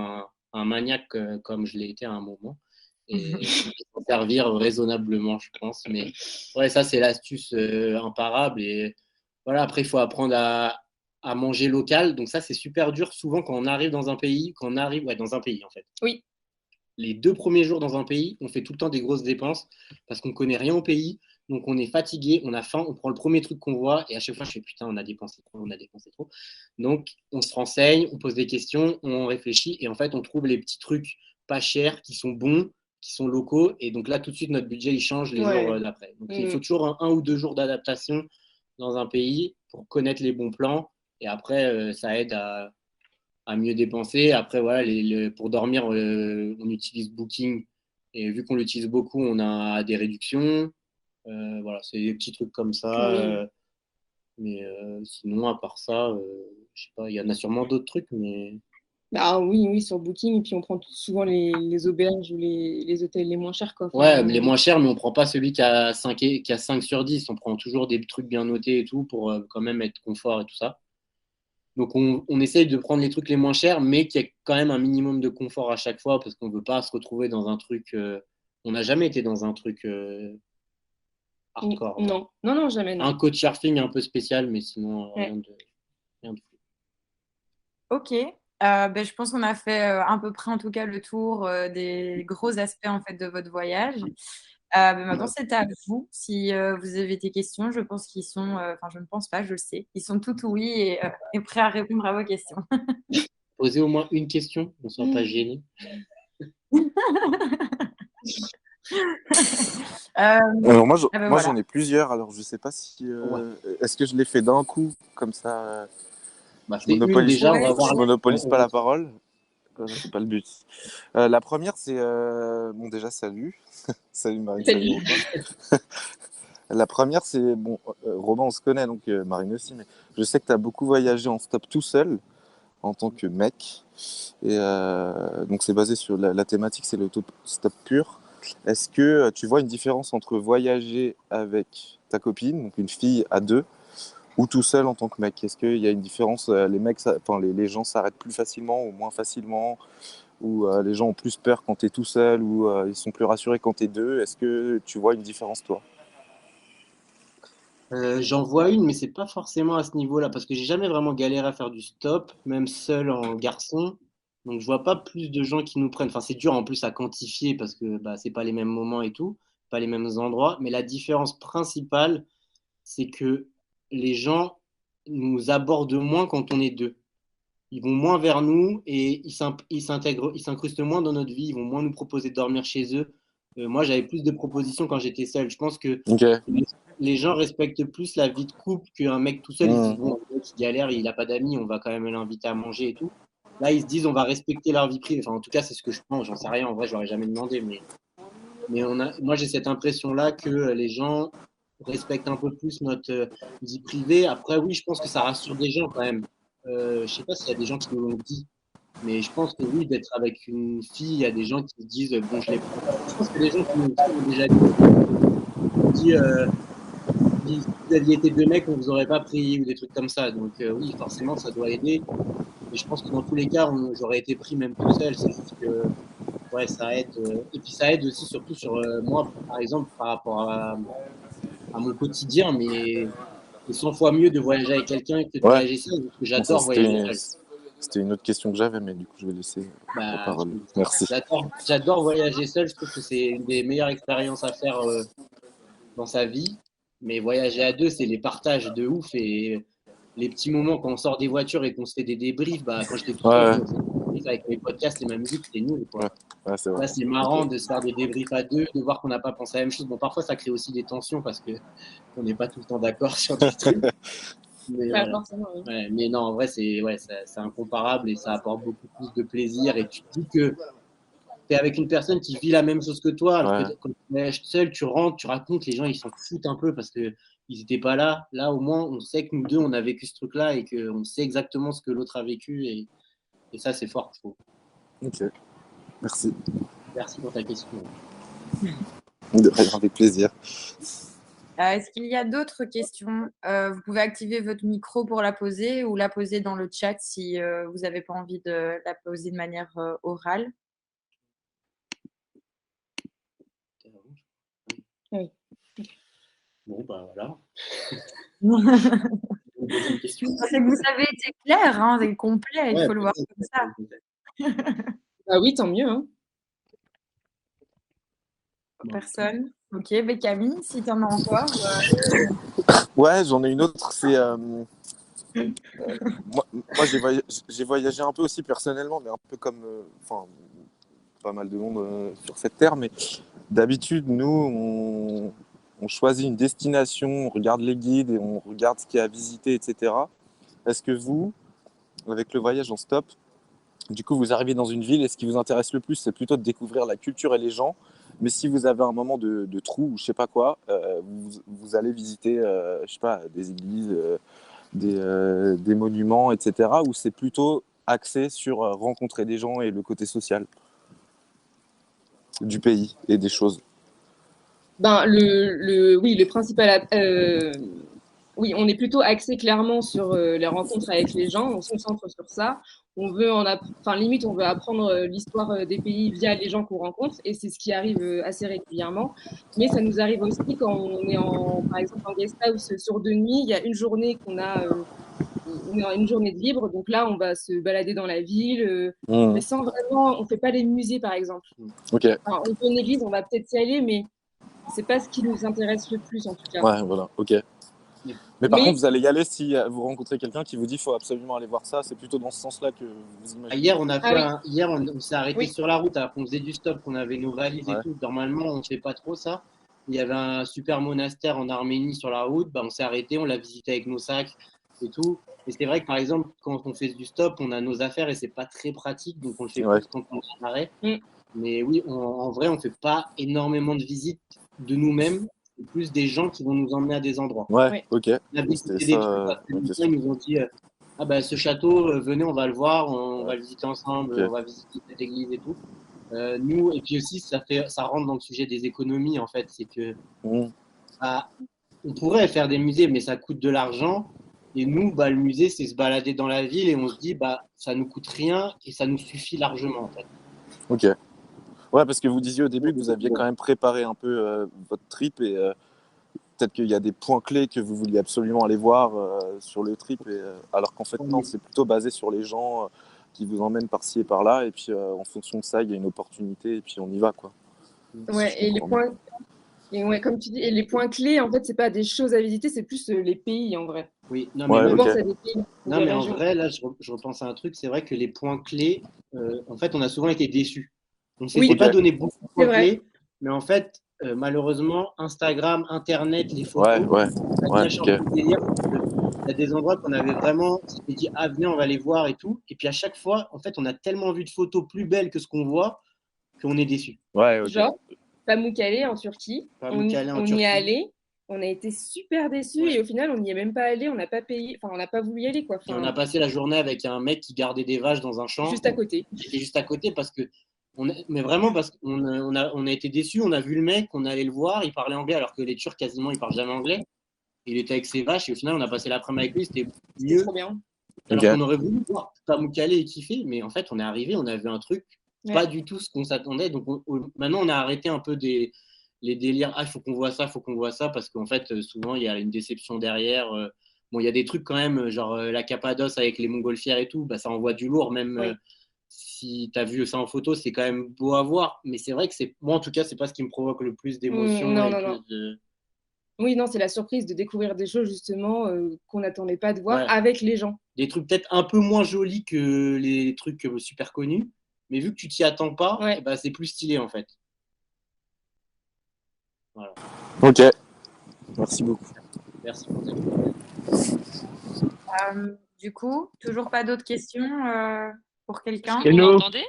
un maniaque comme je l'ai été à un moment. Et s'en servir raisonnablement, je pense. Mais ouais, ça, c'est l'astuce imparable. Et voilà, après, il faut apprendre à manger local. Donc ça, c'est super dur souvent quand on arrive dans un pays, quand on arrive ouais, dans un pays en fait. Oui. Les 2 premiers jours dans un pays, on fait tout le temps des grosses dépenses parce qu'on connaît rien au pays. Donc on est fatigué, on a faim, on prend le premier truc qu'on voit et à chaque fois je fais putain, on a dépensé trop, on a dépensé trop. Donc on se renseigne, on pose des questions, on réfléchit et en fait on trouve les petits trucs pas chers qui sont bons, qui sont locaux et donc là tout de suite notre budget il change les jours d'après. Donc il faut toujours un ou 2 jours d'adaptation dans un pays pour connaître les bons plans et après ça aide à mieux dépenser. Après, voilà, pour dormir, on utilise Booking. Et vu qu'on l'utilise beaucoup, on a des réductions. Voilà, c'est des petits trucs comme ça. Oui. Mais sinon, à part ça, je sais pas, il y en a sûrement d'autres trucs, mais. Ah oui, oui, sur Booking, et puis on prend souvent les auberges ou les hôtels les moins chers, quoi. Enfin, Ouais, les moins chers, mais on prend pas celui qui a 5 sur 10. On prend toujours des trucs bien notés et tout pour quand même être confort et tout ça. Donc on essaye de prendre les trucs les moins chers, mais qu'il y ait quand même un minimum de confort à chaque fois, parce qu'on ne veut pas se retrouver dans un truc. On n'a jamais été dans un truc hardcore. Non, non, non, jamais, non. Un coach surfing un peu spécial, mais sinon Ouais. rien de fou. Ok. Ben, je pense qu'on a fait à peu près en tout cas le tour des gros aspects en fait de votre voyage. Ben, maintenant c'est à vous. Si vous avez des questions, je pense qu'ils sont, enfin je ne pense pas, je le sais, ils sont tout oui et prêts à répondre à vos questions. Posez au moins une question, on ne soit pas gêné. Alors moi, Ah ben moi voilà. j'en ai plusieurs, alors je sais pas si... Ouais. Est-ce que je les fais d'un coup, comme ça Bah, je fais une monopolise, déjà, on va Ouais, voir. je monopolise pas va- la parole. C'est pas le but. La première, c'est... Bon, déjà, salut. Salut Marine, salut Salut. Robin. La première, c'est... Bon, Robin, on se connaît, donc Marine aussi, mais je sais que tu as beaucoup voyagé en stop tout seul, en tant que mec. Et donc, c'est basé sur la thématique, c'est stop pur. Est-ce que tu vois une différence entre voyager avec ta copine, donc une fille à deux, ou tout seul en tant que mec? Est-ce qu'il y a une différence? Les mecs, enfin, les gens s'arrêtent plus facilement ou moins facilement? Ou les gens ont plus peur quand tu es tout seul? Ou ils sont plus rassurés quand tu es deux? Est-ce que tu vois une différence, toi? J'en vois une, mais c'est pas forcément à ce niveau-là, parce que j'ai jamais vraiment galéré à faire du stop, même seul en garçon. Donc je vois pas plus de gens qui nous prennent. Enfin, c'est dur en plus à quantifier parce que bah, c'est pas les mêmes moments et tout, pas les mêmes endroits. Mais la différence principale, c'est que les gens nous abordent moins quand on est deux. ils vont moins vers nous et ils s'incrustent moins dans notre vie, ils vont moins nous proposer de dormir chez eux. Moi, j'avais plus de propositions quand j'étais seul. Je pense que Ok. les gens respectent plus la vie de couple qu'un mec tout seul. Ils se disent, bon, le mec, il galère, il n'a pas d'amis, on va quand même l'inviter à manger et tout. Là, ils se disent, on va respecter leur vie privée. Enfin, en tout cas, c'est ce que je pense. J'en sais rien. En vrai, je l'aurais jamais demandé. Mais moi, j'ai cette impression-là que les gens respectent un peu plus notre vie privée. Après, oui, je pense que ça rassure des gens quand même. Je sais pas s'il y a des gens qui nous l'ont dit, mais je pense que oui, d'être avec une fille, il y a des gens qui se disent, bon, je l'ai pas. Je pense que les gens qui nous ont déjà dit, si vous aviez été deux mecs, on vous aurait pas pris ou des trucs comme ça. Donc oui, forcément, ça doit aider. Mais je pense que dans tous les cas, j'aurais été pris même tout seul. C'est juste que ouais, ça aide. Et puis ça aide aussi surtout sur moi, par exemple, par rapport à mon quotidien, mais c'est 100 fois mieux de voyager avec quelqu'un que de Ouais. voyager seul, parce que Bon, ça, j'adore voyager seul. c'était une autre question que j'avais, mais du coup, je vais laisser la Bah, parole. Merci. j'adore voyager seul, je trouve que c'est une des meilleures expériences à faire dans sa vie. Mais voyager à deux, c'est les partages de ouf et les petits moments quand on sort des voitures et qu'on se fait des débriefs. Bah, quand j'étais tout seul, Ouais. je me faisais des débriefs avec mes podcasts et ma musique, c'était nul, quoi. Ouais, c'est vrai. Là, c'est marrant de se faire des débriefs à deux, de voir qu'on n'a pas pensé à la même chose. Bon, parfois, ça crée aussi des tensions parce qu'on n'est pas tout le temps d'accord sur des trucs. Mais, Bah, voilà. forcément, oui. Ouais, mais non, en vrai, c'est incomparable et ça apporte beaucoup plus de plaisir. Et tu te dis que tu es avec une personne qui vit la même chose que toi, alors Ouais. que quand tu voyages seul, tu rentres, tu racontes, les gens, ils s'en foutent un peu parce qu'ils n'étaient pas là. Là, au moins, on sait que nous deux, on a vécu ce truc-là et qu'on sait exactement ce que l'autre a vécu. Et ça, c'est fort, je trouve. Ok. Merci. Merci pour ta question. De rien, avec plaisir. Est-ce qu'il y a d'autres questions? Vous pouvez activer votre micro pour la poser ou la poser dans le chat si vous n'avez pas envie de la poser de manière orale. Oui. Bon, bah voilà. C'est que vous avez été clair, hein, c'est complet, il faut le voir comme ça. Bah oui, tant mieux. Hein. Personne? Ok, mais Camille, si tu en as encore. Ouais, j'en ai une autre. C'est moi j'ai voyagé un peu aussi personnellement, mais un peu comme enfin pas mal de monde sur cette terre. Mais d'habitude, nous, on choisit une destination, on regarde les guides et on regarde ce qu'il y a à visiter, etc. Est-ce que vous, avec le voyage en stop, du coup, vous arrivez dans une ville et ce qui vous intéresse le plus, c'est plutôt de découvrir la culture et les gens. Mais si vous avez un moment de trou ou je sais pas quoi, vous allez visiter, je sais pas, des églises, des monuments, etc. Ou c'est plutôt axé sur rencontrer des gens et le côté social du pays et des choses. Ben, oui, le principal. Oui, on est plutôt axé clairement sur les rencontres avec les gens. On se concentre sur ça. On veut enfin, limite, on veut apprendre l'histoire des pays via les gens qu'on rencontre, et c'est ce qui arrive assez régulièrement. Mais ça nous arrive aussi quand on est par exemple, en guest house sur 2 nuits. Il y a une journée on a une journée de libre. Donc là, on va se balader dans la ville, mais sans vraiment, on fait pas les musées, par exemple. Ok. Enfin, on fait une église, on va peut-être y aller, mais c'est pas ce qui nous intéresse le plus, en tout cas. Ouais, voilà, ok. Mais par contre, vous allez y aller si vous rencontrez quelqu'un qui vous dit qu'il faut absolument aller voir ça. C'est plutôt dans ce sens-là que vous imaginez. Hier, on s'est arrêté sur la route alors qu'on faisait du stop, qu'on avait nos valises et tout. Normalement, on ne fait pas trop ça. Il y avait un super monastère en Arménie sur la route. Bah, on s'est arrêté, on l'a visité avec nos sacs et tout. Et c'est vrai que par exemple, quand on fait du stop, on a nos affaires et c'est pas très pratique, donc on le fait plus quand on s'arrête. Mais oui, en vrai, on fait pas énormément de visites de nous-mêmes. C'est plus des gens qui vont nous emmener à des endroits. Ouais, ok. On a visité des trucs parce que ils nous ont dit ah bah ce château, venez, on va le voir, on va le visiter ensemble, on va visiter cette église et tout. Nous, et puis aussi, ça rentre dans le sujet des économies, en fait. C'est que bah, on pourrait faire des musées, mais ça coûte de l'argent. Et nous, bah, le musée, c'est se balader dans la ville et on se dit, bah, ça nous coûte rien et ça nous suffit largement, en fait. Ok. Ouais, parce que vous disiez au début que vous aviez quand même préparé un peu votre trip et peut-être qu'il y a des points clés que vous vouliez absolument aller voir sur le trip, alors qu'en fait, non, c'est plutôt basé sur les gens qui vous emmènent par-ci et par-là. Et puis, en fonction de ça, il y a une opportunité et puis on y va, quoi. Ouais, et les points, comme tu dis, et les points clés, en fait, c'est pas des choses à visiter, c'est plus les pays, en vrai. Oui, non, mais Ouais, même, D'abord, ok. ça dépend non, des mais en régions. vrai, là, je repense à un truc. C'est vrai que les points clés, en fait, on a souvent été déçus. On ne s'était Oui, pas Ok. donné beaucoup de c'est points vrai. clés, mais en fait, malheureusement, Instagram, Internet, les Ouais, photos, ouais, ça ouais, gâche un ok. peu le délire. Il y a des endroits qu'on avait vraiment, on s'était dit, ah, venez, on va les voir et tout. Et puis à chaque fois, en fait, on a tellement vu de photos plus belles que ce qu'on voit qu'on est déçu. Ouais, ok. Genre, Pamukkale en Turquie, Pamukkale en on y est Turquie. allé, on a été super déçus Ouais. et au final, on n'y est même pas allé, on n'a pas payé, enfin, on n'a pas voulu y aller, quoi. Et on a Enfin, passé la journée avec un mec qui gardait des vaches dans un champ, juste à côté. qui était juste à côté parce que, mais vraiment parce qu'on a été déçus, on a vu le mec, on allait le voir, il parlait anglais alors que les Turcs quasiment ils parlent jamais anglais. Il était avec ses vaches et au final on a passé l'après-midi avec lui, c'était C'était mieux. trop bien. Alors qu'on Ok. aurait voulu voir Pamukkale et kiffer, mais en fait on est arrivé, on a vu un truc Ouais. pas du tout ce qu'on s'attendait. Donc maintenant on a arrêté un peu les délires, ah il faut qu'on voit ça, il faut qu'on voit ça, parce qu'en fait souvent il y a une déception derrière. Bon, il y a des trucs quand même, genre la Cappadoce avec les montgolfières et tout, bah, ça envoie du lourd, même Oui. si tu as vu ça en photo, c'est quand même beau à voir. Mais c'est vrai que moi, en tout cas, c'est pas ce qui me provoque le plus d'émotions Non, et le non, plus non. de. Oui, non, c'est la surprise de découvrir des choses justement qu'on n'attendait pas de voir Ouais, avec les gens. des trucs peut-être un peu moins jolis que les trucs super connus, mais vu que tu t'y attends pas, eh Ouais. ben, c'est plus stylé en fait. Voilà. Ok. Merci beaucoup. Merci pour tes commentaires. Du coup, toujours pas d'autres questions pour Est-ce quelqu'un? que vous m'entendez?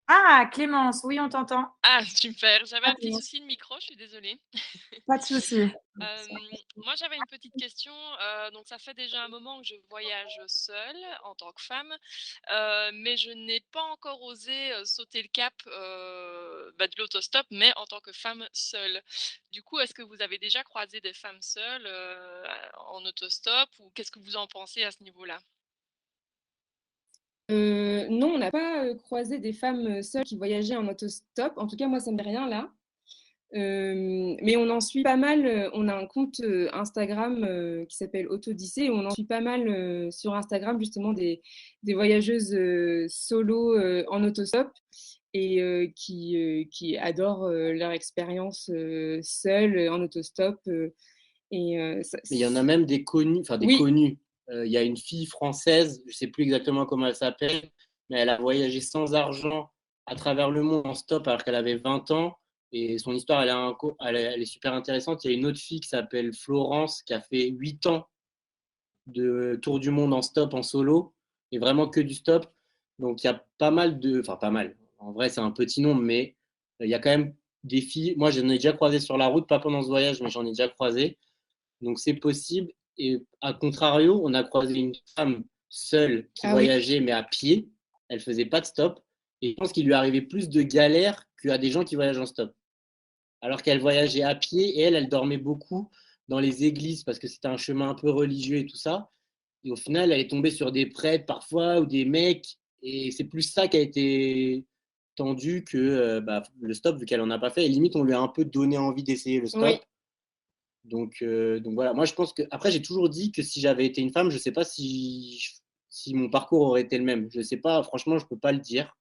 Ah, Clémence, oui, on t'entend. Ah, super. J'avais Ah, un petit souci de micro, je suis désolée. pas de souci. Moi, j'avais une petite question. Donc, ça fait déjà un moment que je voyage seule en tant que femme, mais je n'ai pas encore osé sauter le cap de l'autostop, mais en tant que femme seule. Du coup, est-ce que vous avez déjà croisé des femmes seules en autostop ou qu'est-ce que vous en pensez à ce niveau-là? Non, on n'a pas croisé des femmes seules qui voyageaient en autostop. En tout cas, moi, ça me dit rien là. Mais on en suit pas mal. On a un compte Instagram qui s'appelle Autodyssée et on en suit pas mal sur Instagram justement des voyageuses solo en autostop et qui adorent leur expérience seule en autostop. Mais il y en a même des connus, enfin des Oui, connus. Il y a une fille française, je sais plus exactement comment elle s'appelle, mais elle a voyagé sans argent à travers le monde en stop alors qu'elle avait 20 ans. Et son histoire, elle est super intéressante. Il y a une autre fille qui s'appelle Florence qui a fait 8 ans de tour du monde en stop, en solo, et vraiment que du stop. Donc il y a pas mal de. Enfin, pas mal. En vrai, c'est un petit nombre, mais il y a quand même des filles. Moi, j'en ai déjà croisé sur la route, pas pendant ce voyage, mais j'en ai déjà croisé. Donc c'est possible. Et à contrario, on a croisé une femme seule qui ah oui, voyageait, mais à pied. Elle faisait pas de stop. Et je pense qu'il lui arrivait plus de galères qu'à des gens qui voyagent en stop. Alors qu'elle voyageait à pied et elle dormait beaucoup dans les églises parce que c'était un chemin un peu religieux et tout ça. Et au final, elle est tombée sur des prêtres parfois ou des mecs. Et c'est plus ça qui a été tendu que le stop, vu qu'elle en a pas fait. Et limite, on lui a un peu donné envie d'essayer le oui. stop. Donc voilà, moi je pense que. Après, j'ai toujours dit que si j'avais été une femme, je ne sais pas si mon parcours aurait été le même. Je ne sais pas, franchement, je ne peux pas le dire.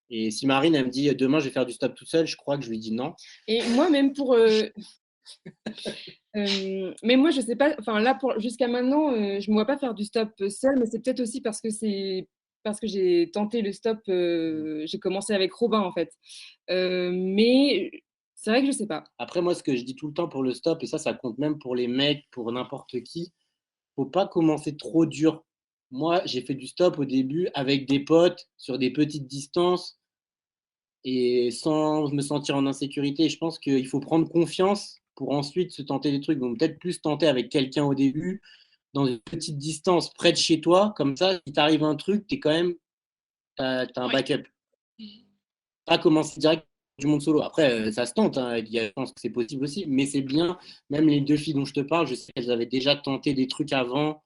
Et si Marine, elle me dit demain, je vais faire du stop toute seule, je crois que je lui dis non. Et moi, même pour. Mais moi, je sais pas. Enfin, là, jusqu'à maintenant, je me vois pas faire du stop seule, mais c'est peut-être aussi parce que j'ai tenté le stop. J'ai commencé avec Robin, en fait. Mais c'est vrai que je sais pas. Après, moi, ce que je dis tout le temps pour le stop, et ça compte même pour les mecs, pour n'importe qui, faut pas commencer trop dur. Moi, j'ai fait du stop au début avec des potes sur des petites distances et sans me sentir en insécurité. Je pense qu'il faut prendre confiance pour ensuite se tenter des trucs. Donc peut-être plus tenter avec quelqu'un au début, dans une petite distance près de chez toi. Comme ça, si t'arrive un truc, t'as un Oui. backup. Pas commencer direct du monde solo. Après, ça se tente, hein. Je pense que c'est possible aussi, mais c'est bien. Même les deux filles dont je te parle, je sais qu'elles avaient déjà tenté des trucs avant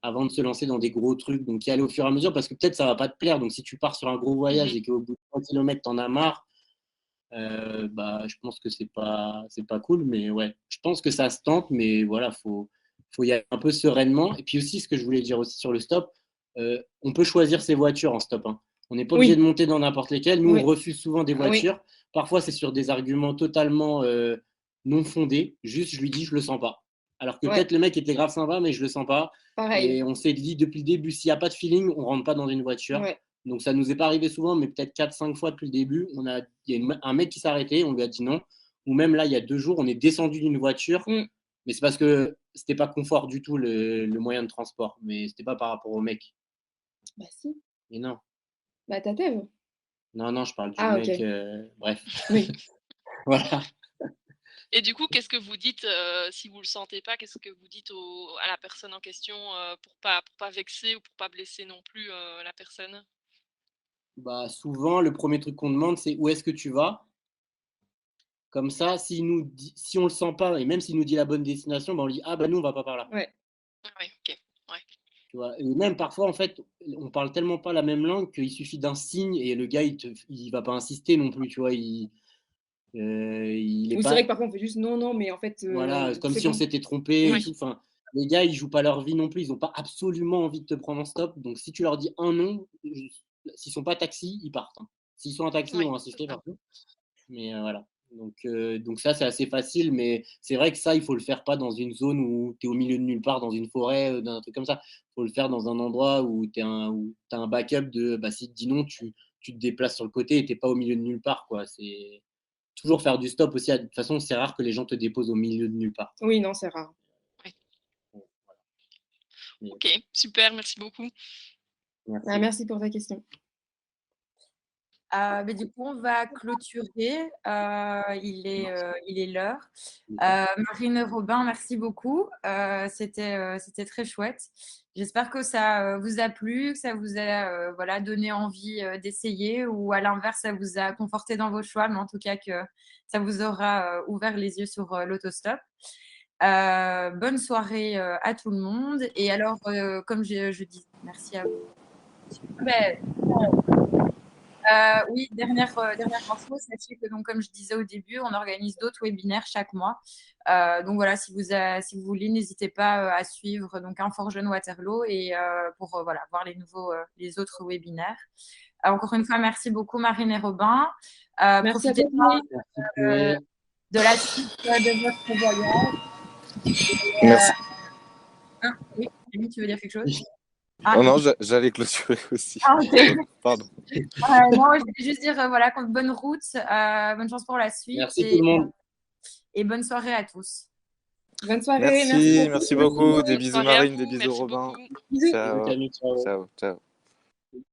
de se lancer dans des gros trucs. Donc, y aller au fur et à mesure, parce que peut-être ça va pas te plaire. Donc, si tu pars sur un gros voyage et qu'au bout de 3 km, t'en as marre, je pense que c'est pas cool. Mais ouais, je pense que ça se tente, mais voilà, faut y aller un peu sereinement. Et puis aussi, ce que je voulais dire aussi sur le stop, on peut choisir ses voitures en stop, hein. On n'est pas obligé de Oui, monter dans n'importe lesquelles. Nous, on oui, refuse souvent des ah oui, voitures. Parfois, c'est sur des arguments totalement non fondés. Juste, je lui dis, je le sens pas. Alors que Ouais. peut-être le mec était grave sympa, mais je le sens pas. Pareil. Et on s'est dit depuis le début, s'il n'y a pas de feeling, on rentre pas dans une voiture. Ouais. Donc ça nous est pas arrivé souvent, mais peut-être 4-5 fois depuis le début. Il y a un mec qui s'est arrêté, on lui a dit non. Ou même là, il y a 2 jours, on est descendu d'une voiture. Mm. Mais c'est parce que c'était pas confort du tout le moyen de transport. Mais c'était pas par rapport au mec. Bah si. Mais non. Bah ta Thèves. Non, je parle du Ah, mec. ok. Bref. Oui. Voilà. Et du coup, qu'est-ce que vous dites si vous le sentez pas? Qu'est-ce que vous dites à la personne en question pour pas vexer ou pour pas blesser non plus la personne? Bah, souvent, le premier truc qu'on demande, c'est où est-ce que tu vas? Comme ça, si on le sent pas, et même s'il nous dit la bonne destination, bah, on lui dit ah bah nous on va pas par là. Ouais. Ah ouais, ok. Ouais. Tu vois? Et même parfois en fait, on parle tellement pas la même langue qu'il suffit d'un signe et le gars il va pas insister non plus, tu vois? Il est Ou c'est vrai pas que parfois on fait juste non, non, mais en fait, voilà, comme c'est si on bon. s'était trompé et Ouais. tout. Enfin, les gars, ils jouent pas leur vie non plus, ils ont pas absolument envie de te prendre en stop. Donc si tu leur dis un non, s'ils sont pas taxi, ils partent, hein. S'ils sont en taxi, ils Ouais, vont c'est insister ça. partout. Mais voilà. Donc ça, c'est assez facile, mais c'est vrai que ça, il faut le faire pas dans une zone où tu es au milieu de nulle part, dans une forêt, dans un truc comme ça. Il faut le faire dans un endroit où tu as un backup de bah, si tu dis non, tu te déplaces sur le côté et tu pas au milieu de nulle part, quoi. C'est toujours faire du stop aussi. De toute façon, c'est rare que les gens te déposent au milieu de nulle part. Oui, non, c'est rare. Mais, Ok, super, merci beaucoup. merci. Ah, merci pour ta question. Mais du coup, on va clôturer. Il est l'heure. Marine et Robin, merci beaucoup. C'était très chouette. J'espère que ça vous a plu, que ça vous a voilà, donné envie d'essayer ou à l'inverse, ça vous a conforté dans vos choix, mais en tout cas que ça vous aura ouvert les yeux sur l'autostop. Bonne soirée à tout le monde. Et alors, comme je dis, merci à vous. Ben, oui, dernière info, sachez que donc, comme je disais au début, on organise d'autres webinaires chaque mois. Donc voilà, si vous voulez, n'hésitez pas à suivre donc un Fort Jeune Waterloo et pour voilà, voir les autres webinaires. Encore une fois, merci beaucoup Marine et Robin. Merci à Profitez toi, Chloé. de la suite de votre voyage. Merci. Oui, Camille, tu veux dire quelque chose? Oui. Oh non, j'allais clôturer aussi. Ah, ok. Pardon. Non, je voulais juste dire voilà, bonne route, bonne chance pour la suite Merci tout le monde. et bonne soirée à tous. Bonne soirée, merci beaucoup. Merci beaucoup. Des Bonne bisous soirée à Marine, des vous, bisous merci Robin. beaucoup. Bisous. Ciao. Camille, ciao. Ciao, ciao.